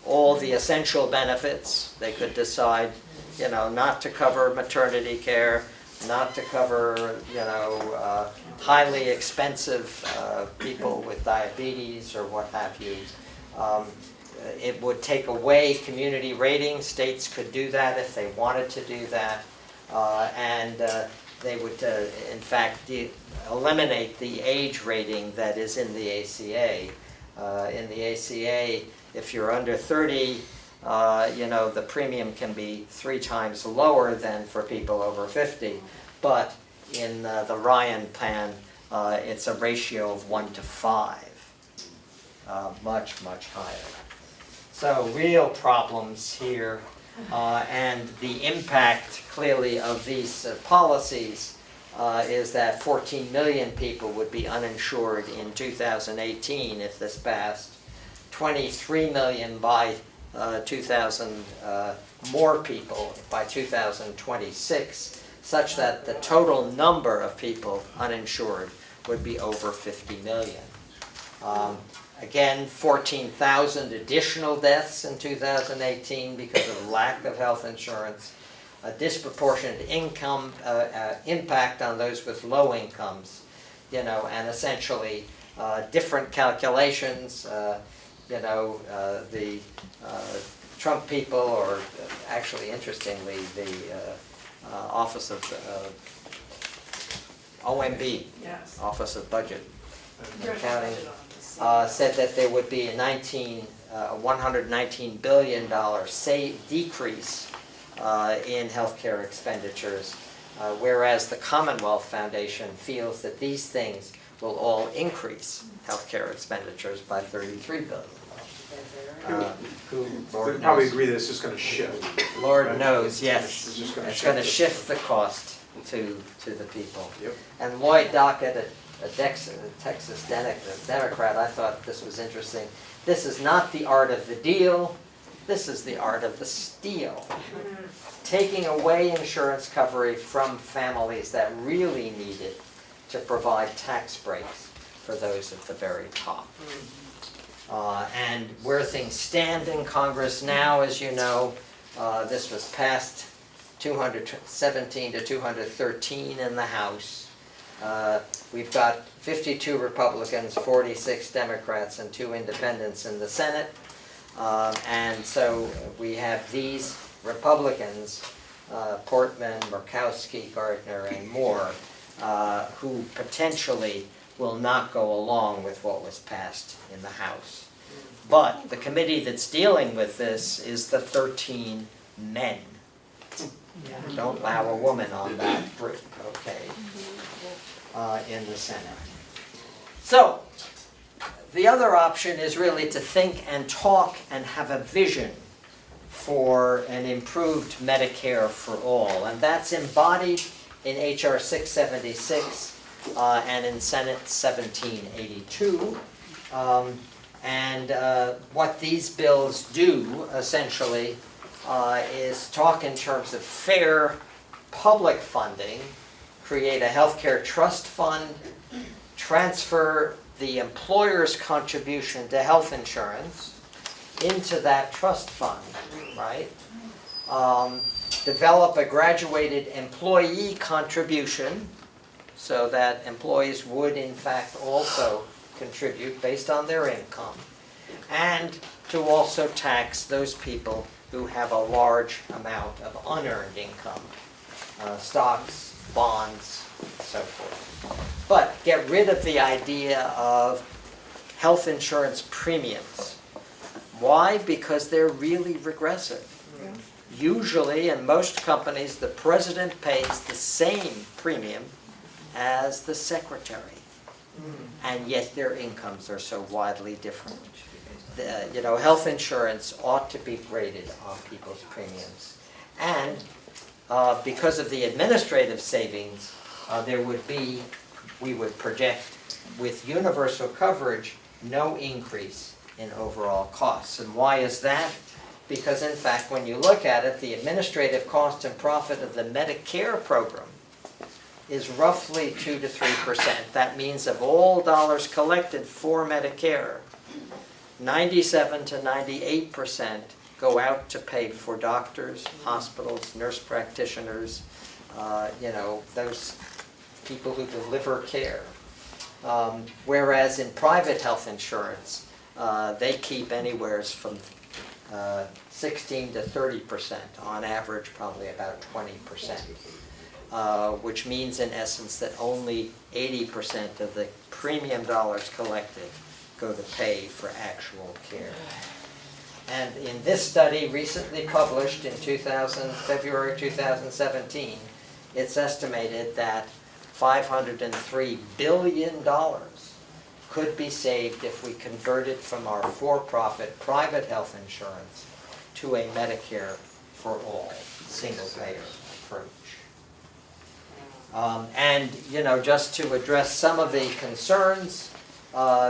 Speaker 8: all the essential benefits. They could decide, not to cover maternity care, not to cover, highly expensive people with diabetes or what have you. It would take away community ratings. States could do that if they wanted to do that. And they would, in fact, eliminate the age rating that is in the ACA. In the ACA, if you're under 30, the premium can be 3 times lower than for people over 50. But in the Ryan plan, it's a ratio of 1 to 5. Much, much higher. So real problems here, and the impact clearly of these policies is that 14 million people would be uninsured in 2018 if this passed, 23 million by 2000 more people by 2026, such that the total number of people uninsured would be over 50 million. Again, 14,000 additional deaths in 2018 because of lack of health insurance, a disproportionate income impact on those with low incomes, and essentially different calculations. The Trump people, or actually, interestingly, the Office of OMB,
Speaker 4: Yes.
Speaker 8: Office of Budget and Accounting, said that there would be a $119 billion decrease in healthcare expenditures, whereas the Commonwealth Foundation feels that these things will all increase healthcare expenditures by $33 billion.
Speaker 1: We'd probably agree that it's just going to shift.
Speaker 8: Lord knows, yes.
Speaker 1: It's just gonna
Speaker 8: It's going to shift the cost to the people. Yep. And Lloyd Dockett, a Texas Democrat, I thought this was interesting. This is not the art of the deal. This is the art of the steal. Taking away insurance coverage from families that really need it to provide tax breaks for those at the very top. And where things stand in Congress now, as you know, this was passed 217 to 213 in the House. We've got 52 Republicans, 46 Democrats, and 2 independents in the Senate. And so we have these Republicans, Portman, Murkowski, Gardner, and Moore, who potentially will not go along with what was passed in the House. But the committee that's dealing with this is the 13 men. Don't allow a woman on that group, okay, in the Senate. So, the other option is really to think and talk and have a vision for an improved Medicare for all. And that's embodied in H.R. 676 and in Senate 1782. And what these bills do, essentially, is talk in terms of fair public funding, create a healthcare trust fund, transfer the employer's contribution to health insurance into that trust fund, right? Develop a graduated employee contribution so that employees would in fact also contribute based on their income, and to also tax those people who have a large amount of unearned income, stocks, bonds, so forth. But get rid of the idea of health insurance premiums. Why? Because they're really regressive. Usually, in most companies, the president pays the same premium as the secretary. And yet their incomes are so widely different. Health insurance ought to be graded on people's premiums. And because of the administrative savings, we would project with universal coverage, no increase in overall costs. And why is that? Because in fact, when you look at it, the administrative cost and profit of the Medicare program is roughly 2 to 3%. That means of all dollars collected for Medicare, 97 to 98% go out to pay for doctors, hospitals, nurse practitioners, those people who deliver care. Whereas in private health insurance, they keep anywhere from 16 to 30%, on average probably about 20%. Which means in essence that only 80% of the premium dollars collected go to pay for actual care. And in this study recently published in February 2017, it's estimated that $503 billion could be saved if we converted from our for-profit private health insurance to a Medicare for all, single-payer approach. Just to address some of the concerns,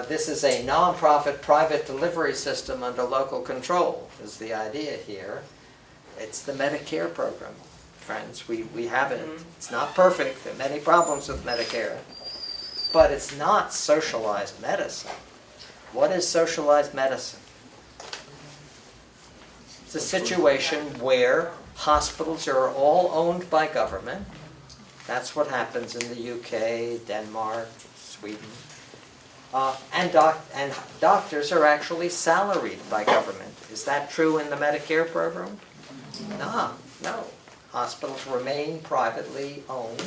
Speaker 8: this is a nonprofit private delivery system under local control, is the idea here. It's the Medicare program, friends. We have it. It's not perfect. There are many problems with Medicare. But it's not socialized medicine. What is socialized medicine? It's a situation where hospitals are all owned by government. That's what happens in the UK, Denmark, Sweden. And doctors are actually salaried by government. Is that true in the Medicare program? No. Hospitals remain privately owned,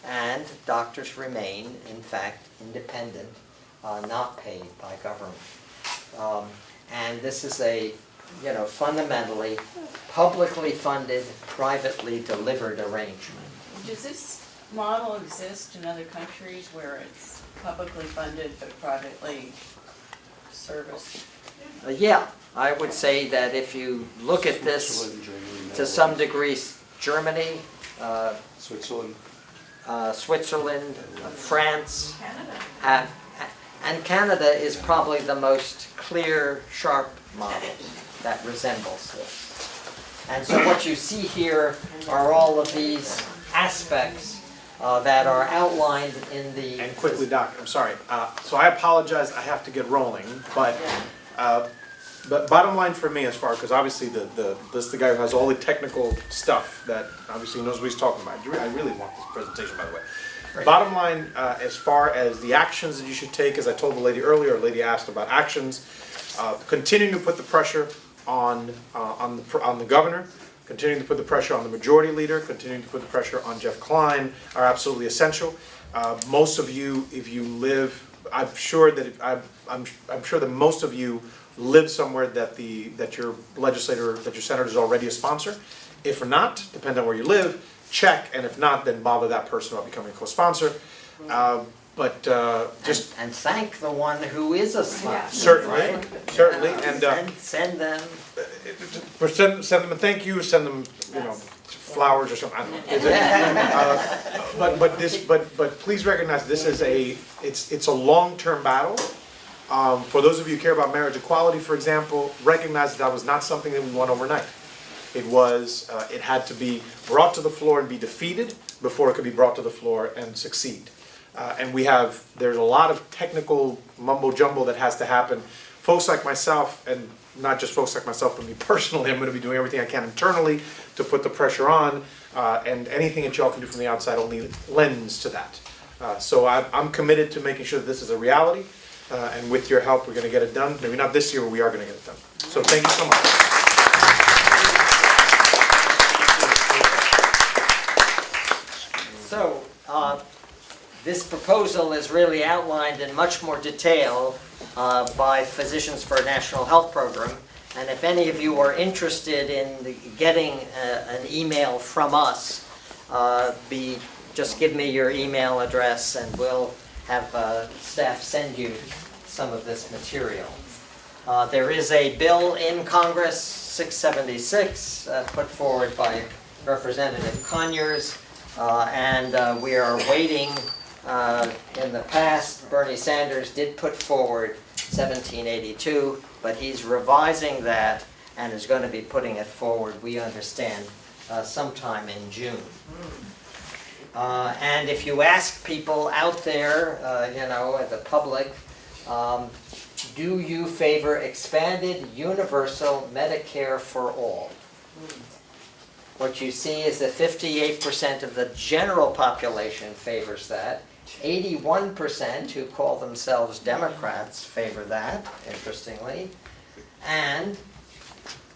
Speaker 8: and doctors remain, in fact, independent, not paid by government. And this is a, fundamentally publicly funded, privately delivered arrangement.
Speaker 10: Does this model exist in other countries where it's publicly funded but privately serviced?
Speaker 8: Yeah, I would say that if you look at this to some degree, Germany,
Speaker 7: Switzerland.
Speaker 8: Switzerland, France, and Canada is probably the most clear, sharp model that resembles this. And so what you see here are all of these aspects that are outlined in the...
Speaker 1: And quickly, Doctor, I'm sorry. So I apologize, I have to get rolling, but bottom line for me as far, because obviously this is the guy who has all the technical stuff that obviously knows what he's talking about. I really want this presentation, by the way.
Speaker 8: Great.
Speaker 1: Bottom line, as far as the actions that you should take, as I told the lady earlier, a lady asked about actions, continuing to put the pressure on the governor, continuing to put the pressure on the majority leader, continuing to put the pressure on Jeff Klein are absolutely essential. Most of you, if you live, I'm sure that most of you live somewhere that your legislator, that your senator is already a sponsor. If not, depending on where you live, check, and if not, then bother that person about becoming a co-sponsor. Just
Speaker 8: and thank the one who is a sponsor.
Speaker 1: certainly, and
Speaker 8: send them.
Speaker 1: Send them a thank you. Send them, flowers or something. I don't know. But please recognize this is it's a long-term battle. For those of you who care about marriage equality, for example, recognize that was not something that we won overnight. It had to be brought to the floor and be defeated before it could be brought to the floor and succeed. And there's a lot of technical mumbo jumbo that has to happen. Folks like myself, and not just folks like myself, but me personally, I'm gonna be doing everything I can internally to put the pressure on, and anything that y'all can do from the outside only lends to that. So I'm committed to making sure that this is a reality, and with your help, we're gonna get it done. Maybe not this year, but we are gonna get it done. So thank you so much.
Speaker 8: So, this proposal is really outlined in much more detail by Physicians for a National Health Program. And if any of you are interested in getting an email from us, just give me your email address and we'll have staff send you some of this material. There is a bill in Congress, 676, put forward by Representative Conyers. And we are waiting, in the past, Bernie Sanders did put forward 1782, but he's revising that and is going to be putting it forward, we understand, sometime in June. And if you ask people out there, the public, do you favor expanded universal Medicare for all? What you see is that 58% of the general population favors that. 81% who call themselves Democrats favor that, interestingly. And,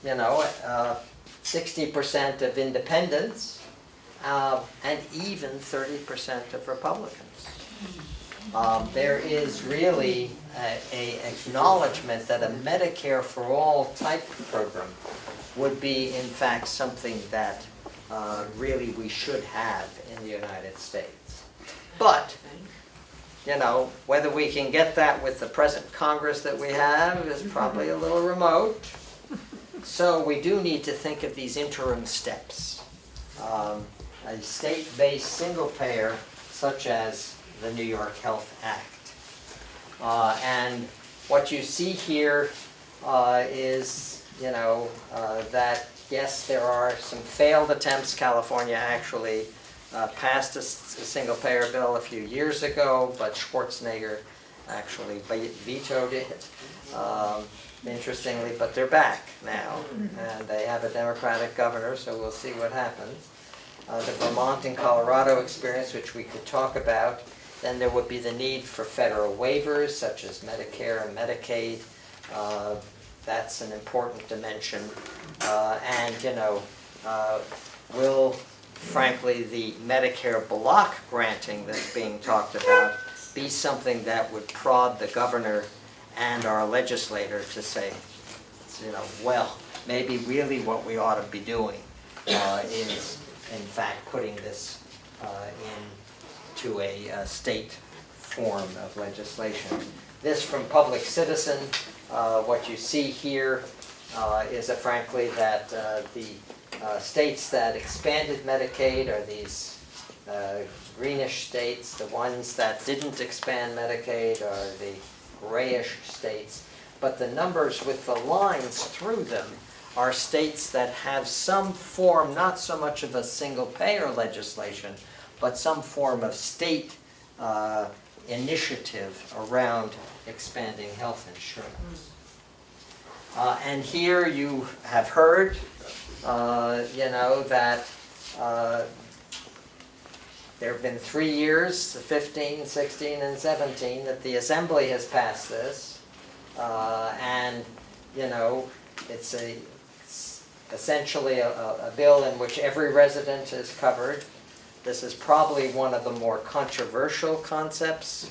Speaker 8: 60% of independents, and even 30% of Republicans. There is really an acknowledgement that a Medicare for all type program would be, in fact, something that really we should have in the United States. But, whether we can get that with the present Congress that we have is probably a little remote. So we do need to think of these interim steps. A state-based single payer, such as the New York Health Act. And what you see here is that yes, there are some failed attempts. California actually passed a single-payer bill a few years ago, but Schwarzenegger actually vetoed it, interestingly, but they're back now, and they have a Democratic governor, so we'll see what happens. The Vermont and Colorado experience, which we could talk about, then there would be the need for federal waivers, such as Medicare and Medicaid. That's an important dimension. Will, frankly, the Medicare block granting that's being talked about be something that would prod the governor and our legislator to say, well, maybe really what we ought to be doing is, in fact, putting this into a state form of legislation. This from Public Citizen. What you see here is, frankly, that the states that expanded Medicaid are these greenish states. The ones that didn't expand Medicaid are the grayish states. But the numbers with the lines through them are states that have some form, not so much of a single-payer legislation, but some form of state initiative around expanding health insurance. And here you have heard, that there have been 3 years, 15, 16, and 17, that the Assembly has passed this. And, it's essentially a bill in which every resident is covered. This is probably one of the more controversial concepts.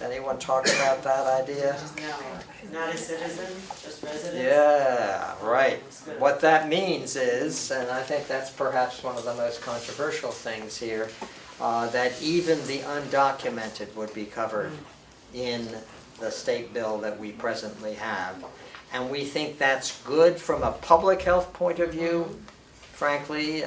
Speaker 8: Anyone talk about that idea?
Speaker 2: No, not a citizen, just resident?
Speaker 8: Yeah, right. What that means is, and I think that's perhaps one of the most controversial things here, that even the undocumented would be covered in the state bill that we presently have. And we think that's good from a public health point of view, frankly.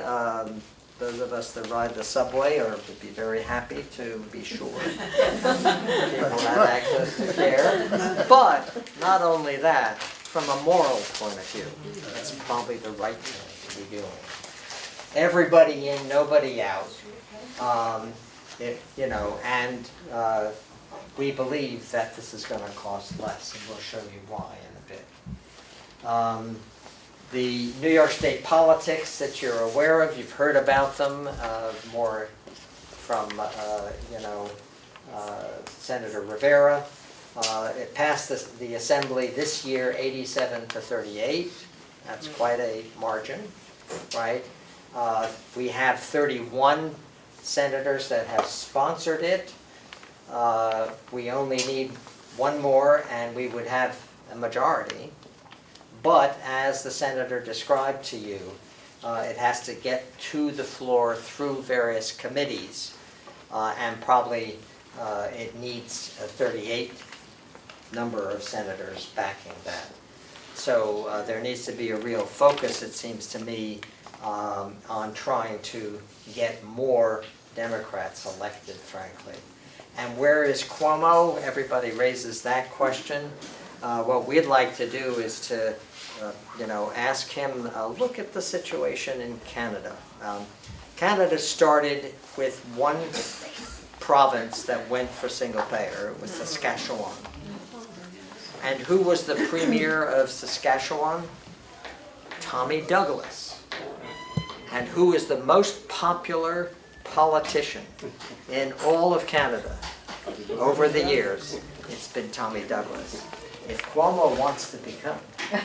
Speaker 8: Those of us that ride the subway would be very happy to be sure people have access to care. But not only that, from a moral point of view, it's probably the right thing to be doing. Everybody in, nobody out. And we believe that this is going to cost less, and we'll show you why in a bit. The New York State politics that you're aware of, you've heard about them more from, Senator Rivera. It passed the Assembly this year 87-38. That's quite a margin, right? We have 31 senators that have sponsored it. We only need one more and we would have a majority. But as the senator described to you, it has to get to the floor through various committees. And probably it needs a 38 number of senators backing that. So there needs to be a real focus, it seems to me, on trying to get more Democrats elected, frankly. And where is Cuomo? Everybody raises that question. What we'd like to do is to, ask him, look at the situation in Canada. Canada started with one province that went for single payer. It was Saskatchewan. And who was the premier of Saskatchewan? Tommy Douglas. And who is the most popular politician in all of Canada over the years? It's been Tommy Douglas. If Cuomo wants to become the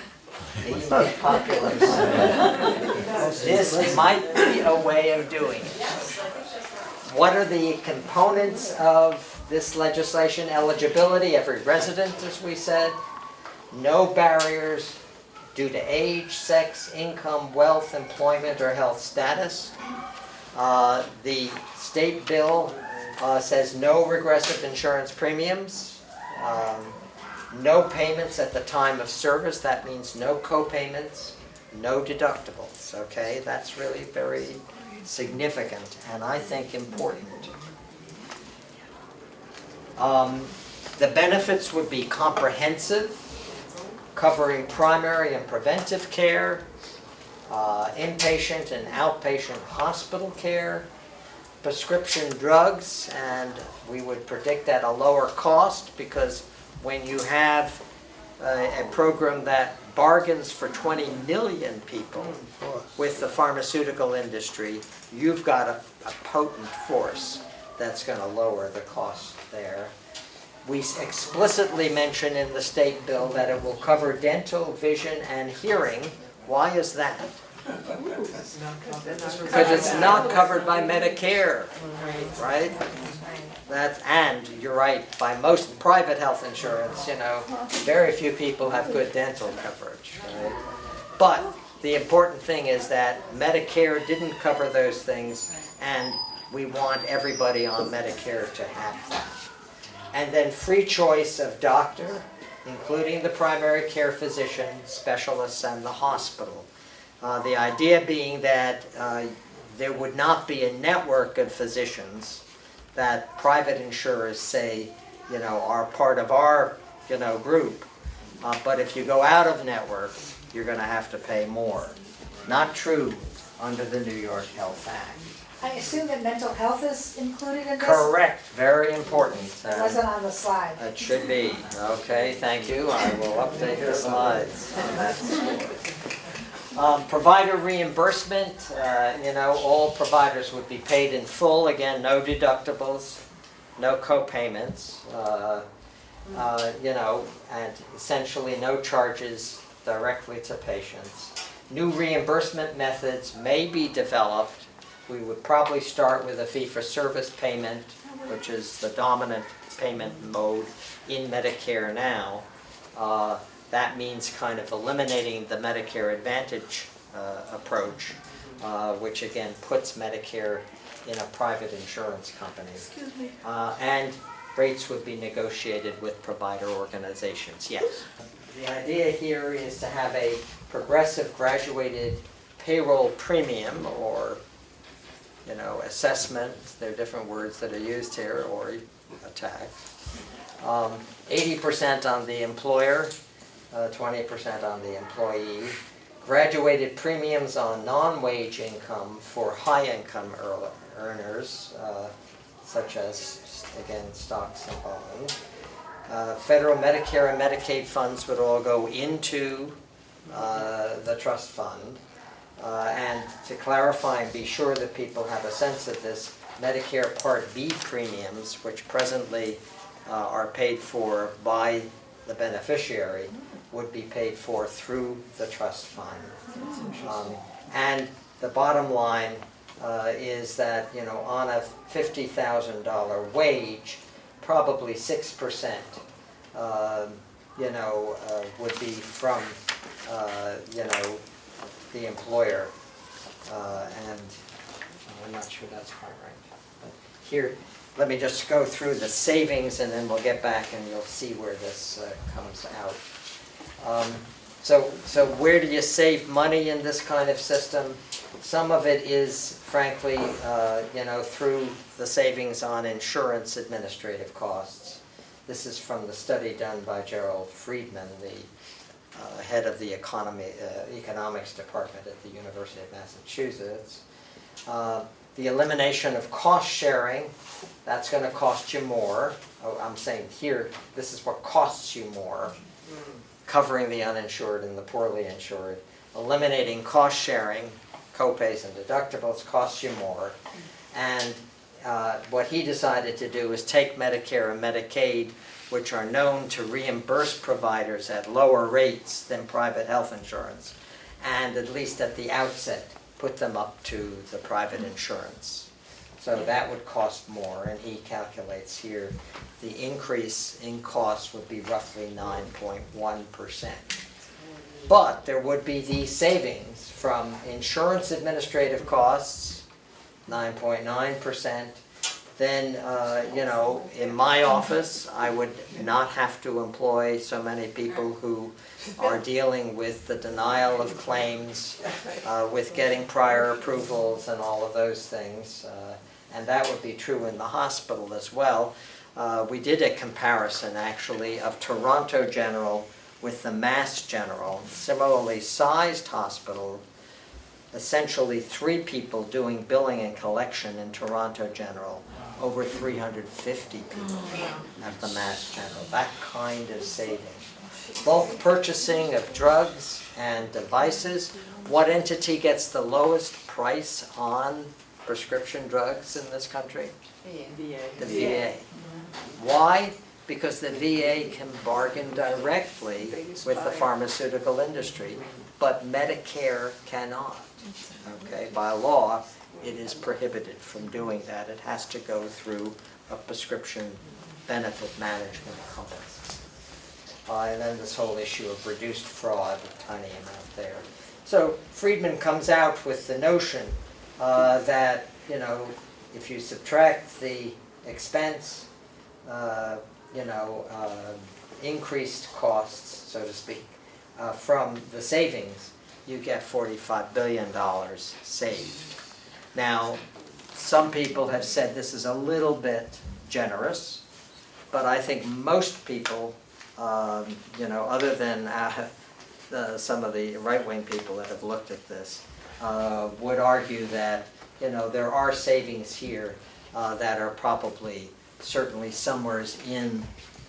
Speaker 8: most popular senator, this might be a way of doing it. What are the components of this legislation? Eligibility, every resident, as we said. No barriers due to age, sex, income, wealth, employment, or health status. The state bill says no regressive insurance premiums. No payments at the time of service. That means no co-payments, no deductibles, okay? That's really very significant and I think important. The benefits would be comprehensive, covering primary and preventive care, inpatient and outpatient hospital care, prescription drugs, and we would predict at a lower cost because when you have a program that bargains for 20 million people with the pharmaceutical industry, you've got a potent force that's going to lower the cost there. We explicitly mention in the state bill that it will cover dental, vision, and hearing. Why is that? Because it's not covered by Medicare, right? And you're right, by most private health insurance, very few people have good dental coverage, right? But the important thing is that Medicare didn't cover those things, and we want everybody on Medicare to have that. And then free choice of doctor, including the primary care physician, specialists, and the hospital. The idea being that there would not be a network of physicians that private insurers say, are part of our, group. But if you go out of network, you're going to have to pay more. Not true under the New York Health Act.
Speaker 11: I assume that mental health is included in this?
Speaker 8: Correct, very important.
Speaker 11: It wasn't on the slide.
Speaker 8: It should be. Okay, thank you. I will update the slides on that score. Provider reimbursement, all providers would be paid in full. Again, no deductibles, no co-payments, and essentially no charges directly to patients. New reimbursement methods may be developed. We would probably start with a fee-for-service payment, which is the dominant payment mode in Medicare now. That means kind of eliminating the Medicare Advantage approach, which again puts Medicare in a private insurance company.
Speaker 11: Excuse me.
Speaker 8: And rates would be negotiated with provider organizations, yes. The idea here is to have a progressive graduated payroll premium, or assessment, there are different words that are used here, or attack. 80% on the employer, 20% on the employee. Graduated premiums on non-wage income for high-income earners, such as, again, stocks and bonds. Federal Medicare and Medicaid funds would all go into the trust fund. And to clarify and be sure that people have a sense of this, Medicare Part B premiums, which presently are paid for by the beneficiary, would be paid for through the trust fund. And the bottom line is that, on a $50,000 wage, probably 6%, would be from, the employer. And I'm not sure that's quite right. But here, let me just go through the savings and then we'll get back and you'll see where this comes out. So where do you save money in this kind of system? Some of it is, frankly, through the savings on insurance administrative costs. This is from the study done by Gerald Friedman, the head of the economics department at the University of Massachusetts. The elimination of cost sharing, that's going to cost you more. Oh, I'm saying here, this is what costs you more. Covering the uninsured and the poorly insured. Eliminating cost sharing, co-pays and deductibles costs you more. And what he decided to do is take Medicare and Medicaid, which are known to reimburse providers at lower rates than private health insurance, and at least at the outset, put them up to the private insurance. So that would cost more, and he calculates here the increase in cost would be roughly 9.1%. But there would be these savings from insurance administrative costs, 9.9%. Then, in my office, I would not have to employ so many people who are dealing with the denial of claims, with getting prior approvals and all of those things. And that would be true in the hospital as well. We did a comparison, actually, of Toronto General with the Mass General. Similarly sized hospital, essentially 3 people doing billing and collection in Toronto General, over 350 people at the Mass General. That kind of saving. Bulk purchasing of drugs and devices. What entity gets the lowest price on prescription drugs in this country? The VA. Why? Because the VA can bargain directly with the pharmaceutical industry, but Medicare cannot. Okay, by law, it is prohibited from doing that. It has to go through a prescription benefit management company. And then this whole issue of reduced fraud, a tiny amount there. So Friedman comes out with the notion that, if you subtract the expense, increased costs, so to speak, from the savings, you get $45 billion saved. Now, some people have said this is a little bit generous, but I think most people, other than some of the right-wing people that have looked at this, would argue that, there are savings here that are probably certainly somewhere in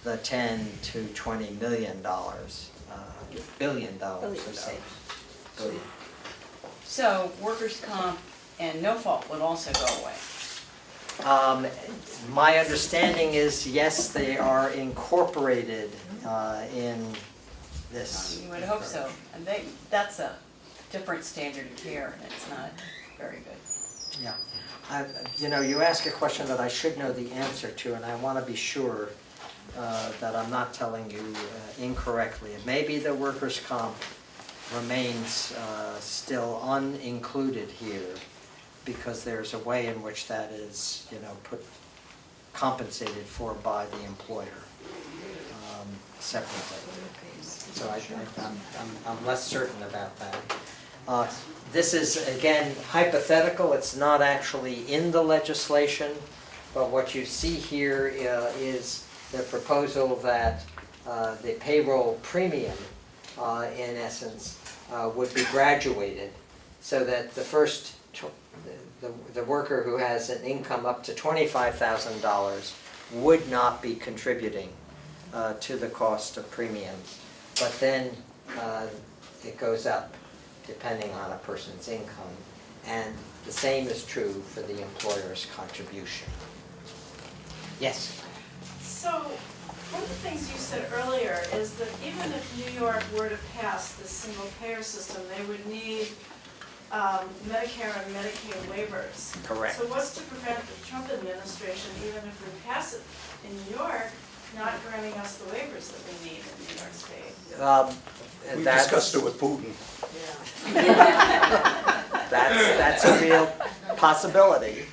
Speaker 8: the $10 to $20 million, billion dollars of savings. Billion.
Speaker 10: So workers' comp and no fault would also go away.
Speaker 8: My understanding is, yes, they are incorporated in this.
Speaker 10: You would hope so. And that's a different standard of care, and it's not very good.
Speaker 8: Yeah. You ask a question that I should know the answer to, and I want to be sure that I'm not telling you incorrectly. It may be that workers' comp remains still unincluded here because there's a way in which that is, compensated for by the employer separately. So I'm less certain about that. This is, again, hypothetical, it's not actually in the legislation, but what you see here is the proposal that the payroll premium, in essence, would be graduated, so that the first, the worker who has an income up to $25,000 would not be contributing to the cost of premiums. But then it goes up depending on a person's income. And the same is true for the employer's contribution. Yes?
Speaker 4: So, one of the things you said earlier is that even if New York were to pass this single payer system, they would need Medicare and Medicaid waivers.
Speaker 8: Correct.
Speaker 4: So what's to prevent the Trump administration, even if we pass it in New York, not granting us the waivers that we need in New York State?
Speaker 7: We discussed it with Putin.
Speaker 8: That's a real possibility.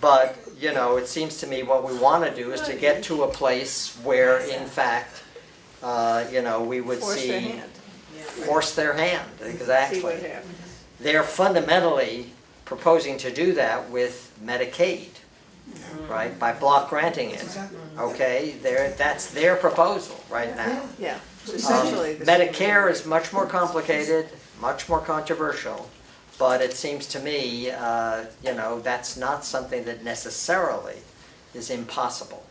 Speaker 8: But, you know, it seems to me what we want to do is to get to a place where, in fact, you know, we would see. Force their hand, exactly. They're fundamentally proposing to do that with Medicaid, right, by block granting it. Okay, that's their proposal right now.
Speaker 4: Yeah, essentially.
Speaker 8: Medicare is much more complicated, much more controversial, but it seems to me, you know, that's not something that necessarily is impossible.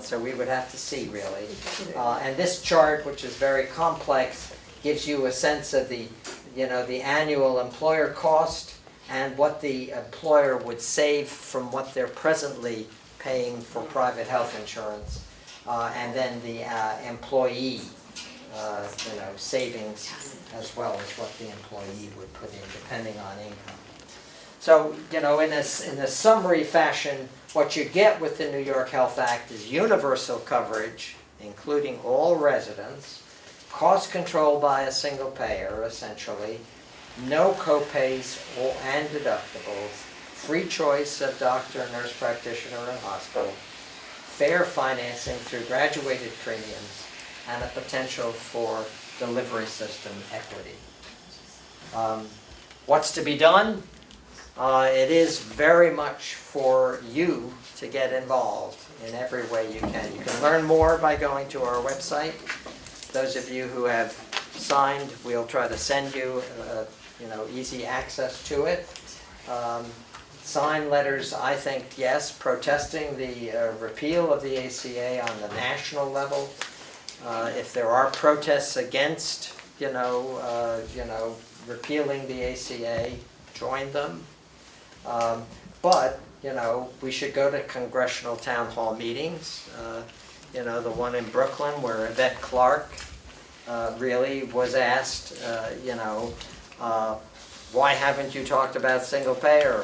Speaker 8: So we would have to see, really. And this chart, which is very complex, gives you a sense of the, you know, the annual employer cost and what the employer would save from what they're presently paying for private health insurance, and then the employee, you know, savings as well as what the employee would put in, depending on income. So, you know, in a summary fashion, what you get with the New York Health Act is universal coverage, including all residents, cost control by a single payer, essentially, no co-pays and deductibles, free choice of doctor, nurse practitioner, and hospital, fair financing through graduated premiums, and a potential for delivery system equity. What's to be done? It is very much for you to get involved in every way you can. You can learn more by going to our website. Those of you who have signed, we'll try to send you, you know, easy access to it. Sign letters, I think, yes, protesting the repeal of the ACA on the national level. If there are protests against, you know, repealing the ACA, join them. But, you know, we should go to congressional town hall meetings. You know, the one in Brooklyn where Yvette Clarke really was asked, you know, why haven't you talked about single payer?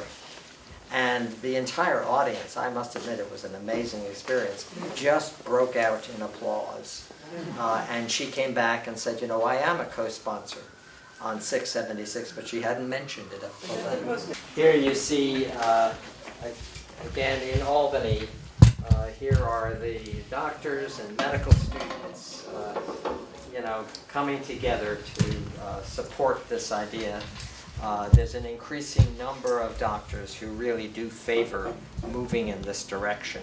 Speaker 8: And the entire audience, I must admit it was an amazing experience, just broke out in applause. And she came back and said, you know, I am a co-sponsor on 676, but she hadn't mentioned it up till then. Here you see, again in Albany, here are the doctors and medical students, you know, coming together to support this idea. There's an increasing number of doctors who really do favor moving in this direction.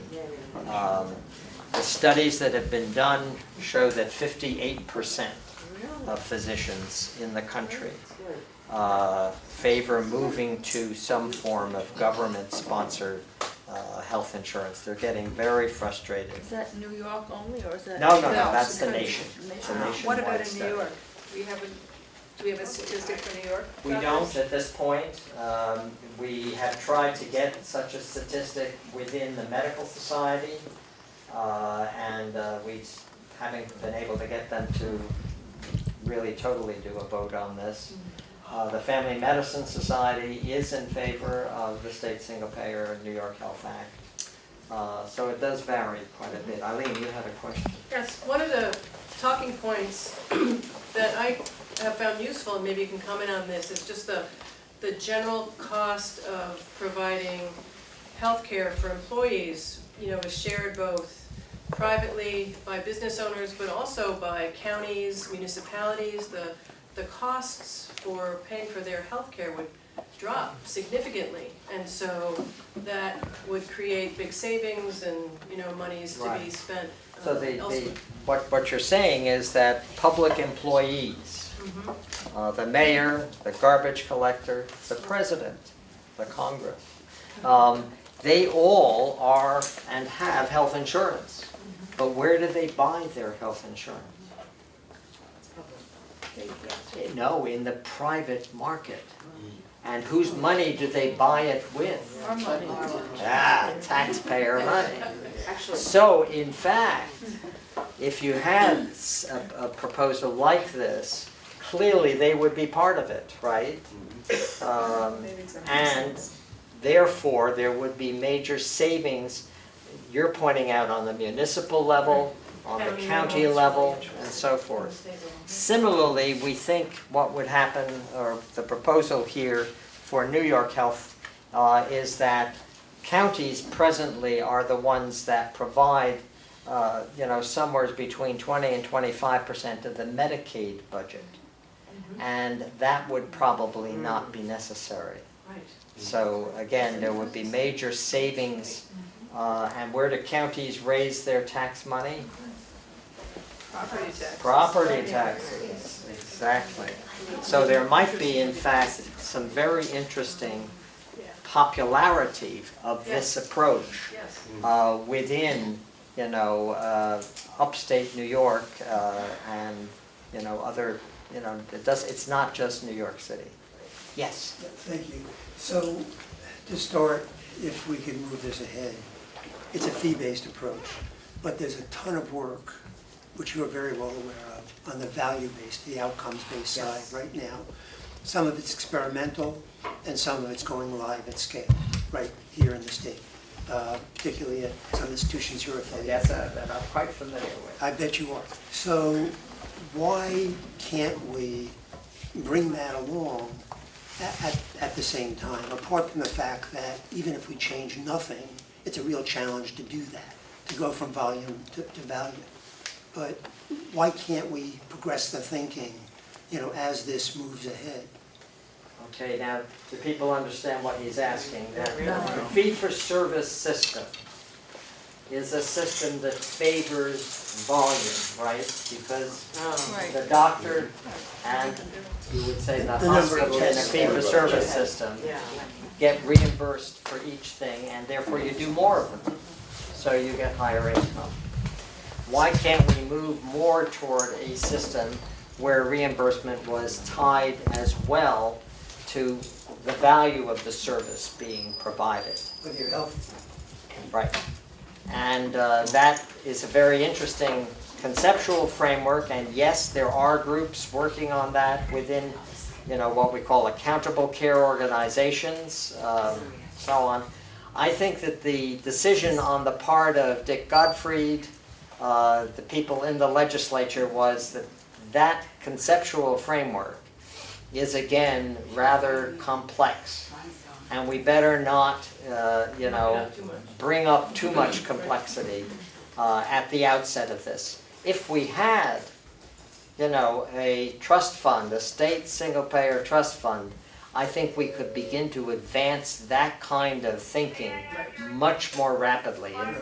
Speaker 8: The studies that have been done show that 58% of physicians in the country favor moving to some form of government-sponsored health insurance. They're getting very frustrated.
Speaker 10: Is that New York only, or is that?
Speaker 8: No, that's the nation. It's a nationwide
Speaker 4: What about in
Speaker 8: study.
Speaker 4: New York? Do we have a statistic for New York?
Speaker 8: We don't at this point. We have tried to get such a statistic within the medical society, and we haven't been able to get them to really totally do a vote on this. The Family Medicine Society is in favor of the state single payer New York Health Act. So it does vary quite a bit. Eileen, you had a question.
Speaker 12: Yes, one of the talking points that I have found useful, and maybe you can comment on this, is just the general cost of providing healthcare for employees, you know, is shared both privately by business owners, but also by counties, municipalities. The the costs for paying for their health care would drop significantly. And so that would create big savings and, monies to be
Speaker 8: Right.
Speaker 12: spent
Speaker 8: So
Speaker 12: elsewhere.
Speaker 8: what you're saying is that public employees, the mayor, the garbage collector, the president, the Congress, they all are and have health insurance. But where do they buy their health insurance? No, in the private market. And whose money do they buy it with?
Speaker 10: Our money.
Speaker 8: Taxpayer money. So in fact, if you had a proposal like this, clearly they would be part of it, right? And therefore, there would be major savings, you're pointing out on the municipal level, on the county level, and so forth. Similarly, we think what would happen, or the proposal here for New York Health, is that counties presently are the ones that provide, somewhere between 20 and 25% of the Medicaid budget. And that would probably not be necessary.
Speaker 2: Right.
Speaker 8: So again, there would be major savings. And where do counties raise their tax money?
Speaker 10: Property tax.
Speaker 8: Property taxes, exactly. So there might be, in fact, some very interesting popularity of this approach
Speaker 12: Yes.
Speaker 8: within, upstate New York and, other, it's not just New York City. Yes?
Speaker 7: Thank you. So, to start, if we can move this ahead, it's a fee-based approach, but there's a ton of work, which you are very well aware of, on the value-based, the outcomes-based side right now. Some of it's experimental, and some of it's going live at scale, right here in the state, particularly at some institutions you're affiliated
Speaker 8: Yes,
Speaker 7: with.
Speaker 8: that I'm quite familiar with.
Speaker 7: I bet you are. So why can't we bring that along at the same time, apart from the fact that even if we change nothing, it's a real challenge to do that, to go from volume to value. But why can't we progress the thinking, as this moves ahead?
Speaker 8: Okay, now, do people understand what he's asking? The fee-for-service system is a system that favors volume, right? Because
Speaker 10: Right.
Speaker 8: the doctor and, you would say, the
Speaker 7: The number of
Speaker 8: hospital in a
Speaker 7: tests.
Speaker 8: fee-for-service system
Speaker 2: Yeah.
Speaker 8: get reimbursed for each thing, and therefore you do more of them, so you get higher income. Why can't we move more toward a system where reimbursement was tied as well to the value of the service being provided?
Speaker 7: With your health,
Speaker 8: Right. And that is a very interesting conceptual framework, and yes, there are groups working on that within, what we call accountable care organizations, so on. I think that the decision on the part of Dick Gottfried, the people in the legislature, was that that conceptual framework is again rather complex. And we better not, bring up too much complexity at the outset of this. If we had, a trust fund, a state single-payer trust fund, I think we could begin to advance that kind of thinking much more rapidly. And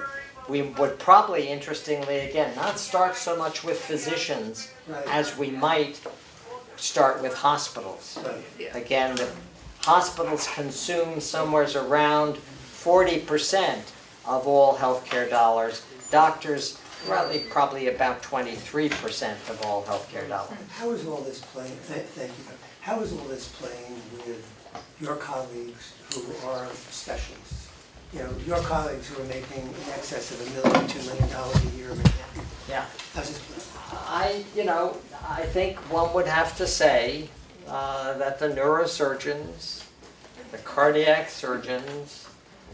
Speaker 8: we would probably, interestingly, again, not start so much with physicians as we might start with hospitals.
Speaker 7: right?
Speaker 8: Again, the hospitals consume somewhere around 40% of all healthcare dollars. Doctors, probably about 23% of all healthcare dollars.
Speaker 7: How is all this playing, thank you, how is all this playing with your colleagues who are specialists? Your colleagues who are making in excess of $1 million, $2 million a year in Manhattan.
Speaker 8: Yeah.
Speaker 7: How's this playing?
Speaker 8: I think one would have to say that the neurosurgeons, the cardiac surgeons,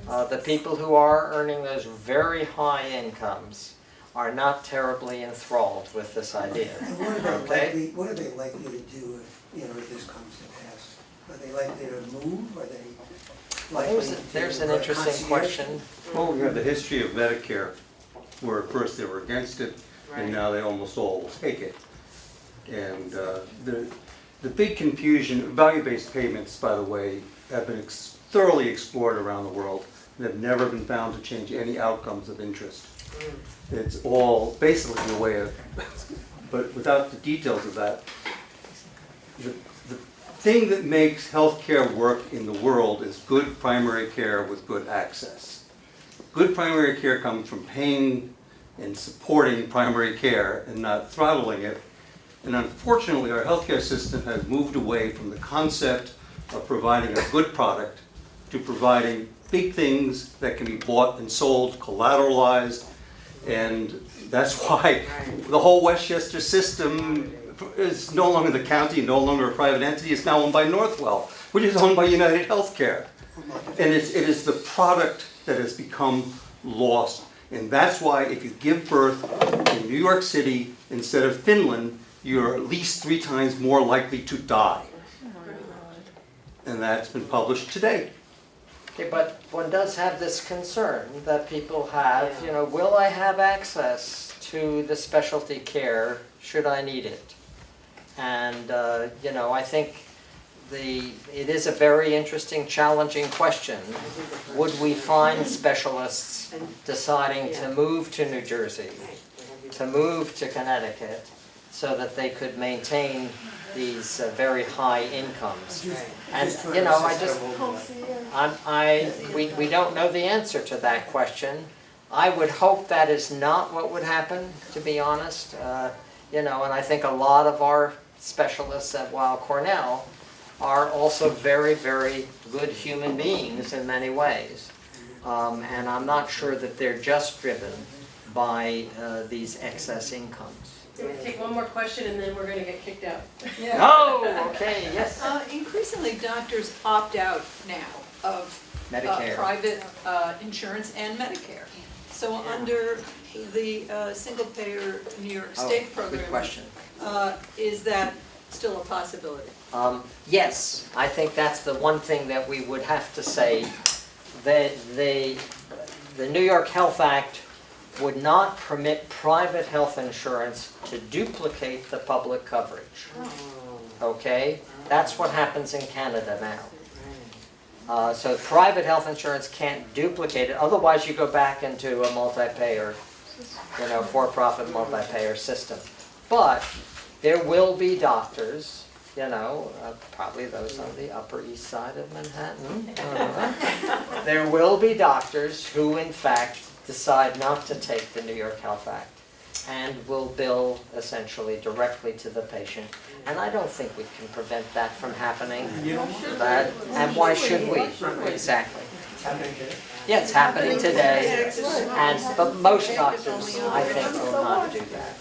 Speaker 8: the people who are earning those very high incomes are not terribly enthralled with this idea.
Speaker 7: And what are they likely to do if this comes to pass? Are they likely to move? Are they likely to?
Speaker 8: There's an interesting question.
Speaker 13: Well, we have the history of Medicare, where at first they were against it, and now they almost all will take it. And the big confusion, value-based payments, by the way, have been thoroughly explored around the world and have never been found to change any outcomes of interest. It's all basically a way of, but without the details of that, the thing that makes healthcare work in the world is good primary care with good access. Good primary care comes from paying and supporting primary care and not throttling it. And unfortunately, our healthcare system has moved away from the concept of providing a good product to providing big things that can be bought and sold, collateralized, and that's why the whole Westchester system is no longer the county, no longer a private entity. It's now owned by Northwell, which is owned by United Healthcare. And it is the product that has become lost. And that's why if you give birth in New York City instead of Finland, you're at least 3 times more likely to die. And that's been published today.
Speaker 8: Okay, but one does have this concern that people have, you know, will I have access to the specialty care should I need it? And, you know, I think it is a very interesting, challenging question. Would we find specialists deciding to move to New Jersey, to move to Connecticut, so that they could maintain these very high incomes? And, you know, we don't know the answer to that question. I would hope that is not what would happen, to be honest. You know, and I think a lot of our specialists at Weill Cornell are also very, very good human beings in many ways. And I'm not sure that they're just driven by these excess incomes.
Speaker 12: We're gonna take one more question and then we're gonna get kicked out.
Speaker 8: Oh, okay, yes.
Speaker 14: Increasingly, doctors opt out now of
Speaker 8: Medicare.
Speaker 14: private insurance and Medicare. So under the single-payer New York State program,
Speaker 8: Good question.
Speaker 14: Is that still a possibility?
Speaker 8: Yes, I think that's the one thing that we would have to say. The New York Health Act would not permit private health insurance to duplicate the public coverage. Okay? That's what happens in Canada now. So private health insurance can't duplicate it, otherwise you go back into a multi-payer, you know, for-profit multi-payer system. But there will be doctors, you know, probably those on the Upper East Side of Manhattan. There will be doctors who, in fact, decide not to take the New York Health Act and will bill essentially directly to the patient. And I don't think we can prevent that from happening. And why should we? Exactly. Yeah, it's happening today. But most doctors, I think, will not do that.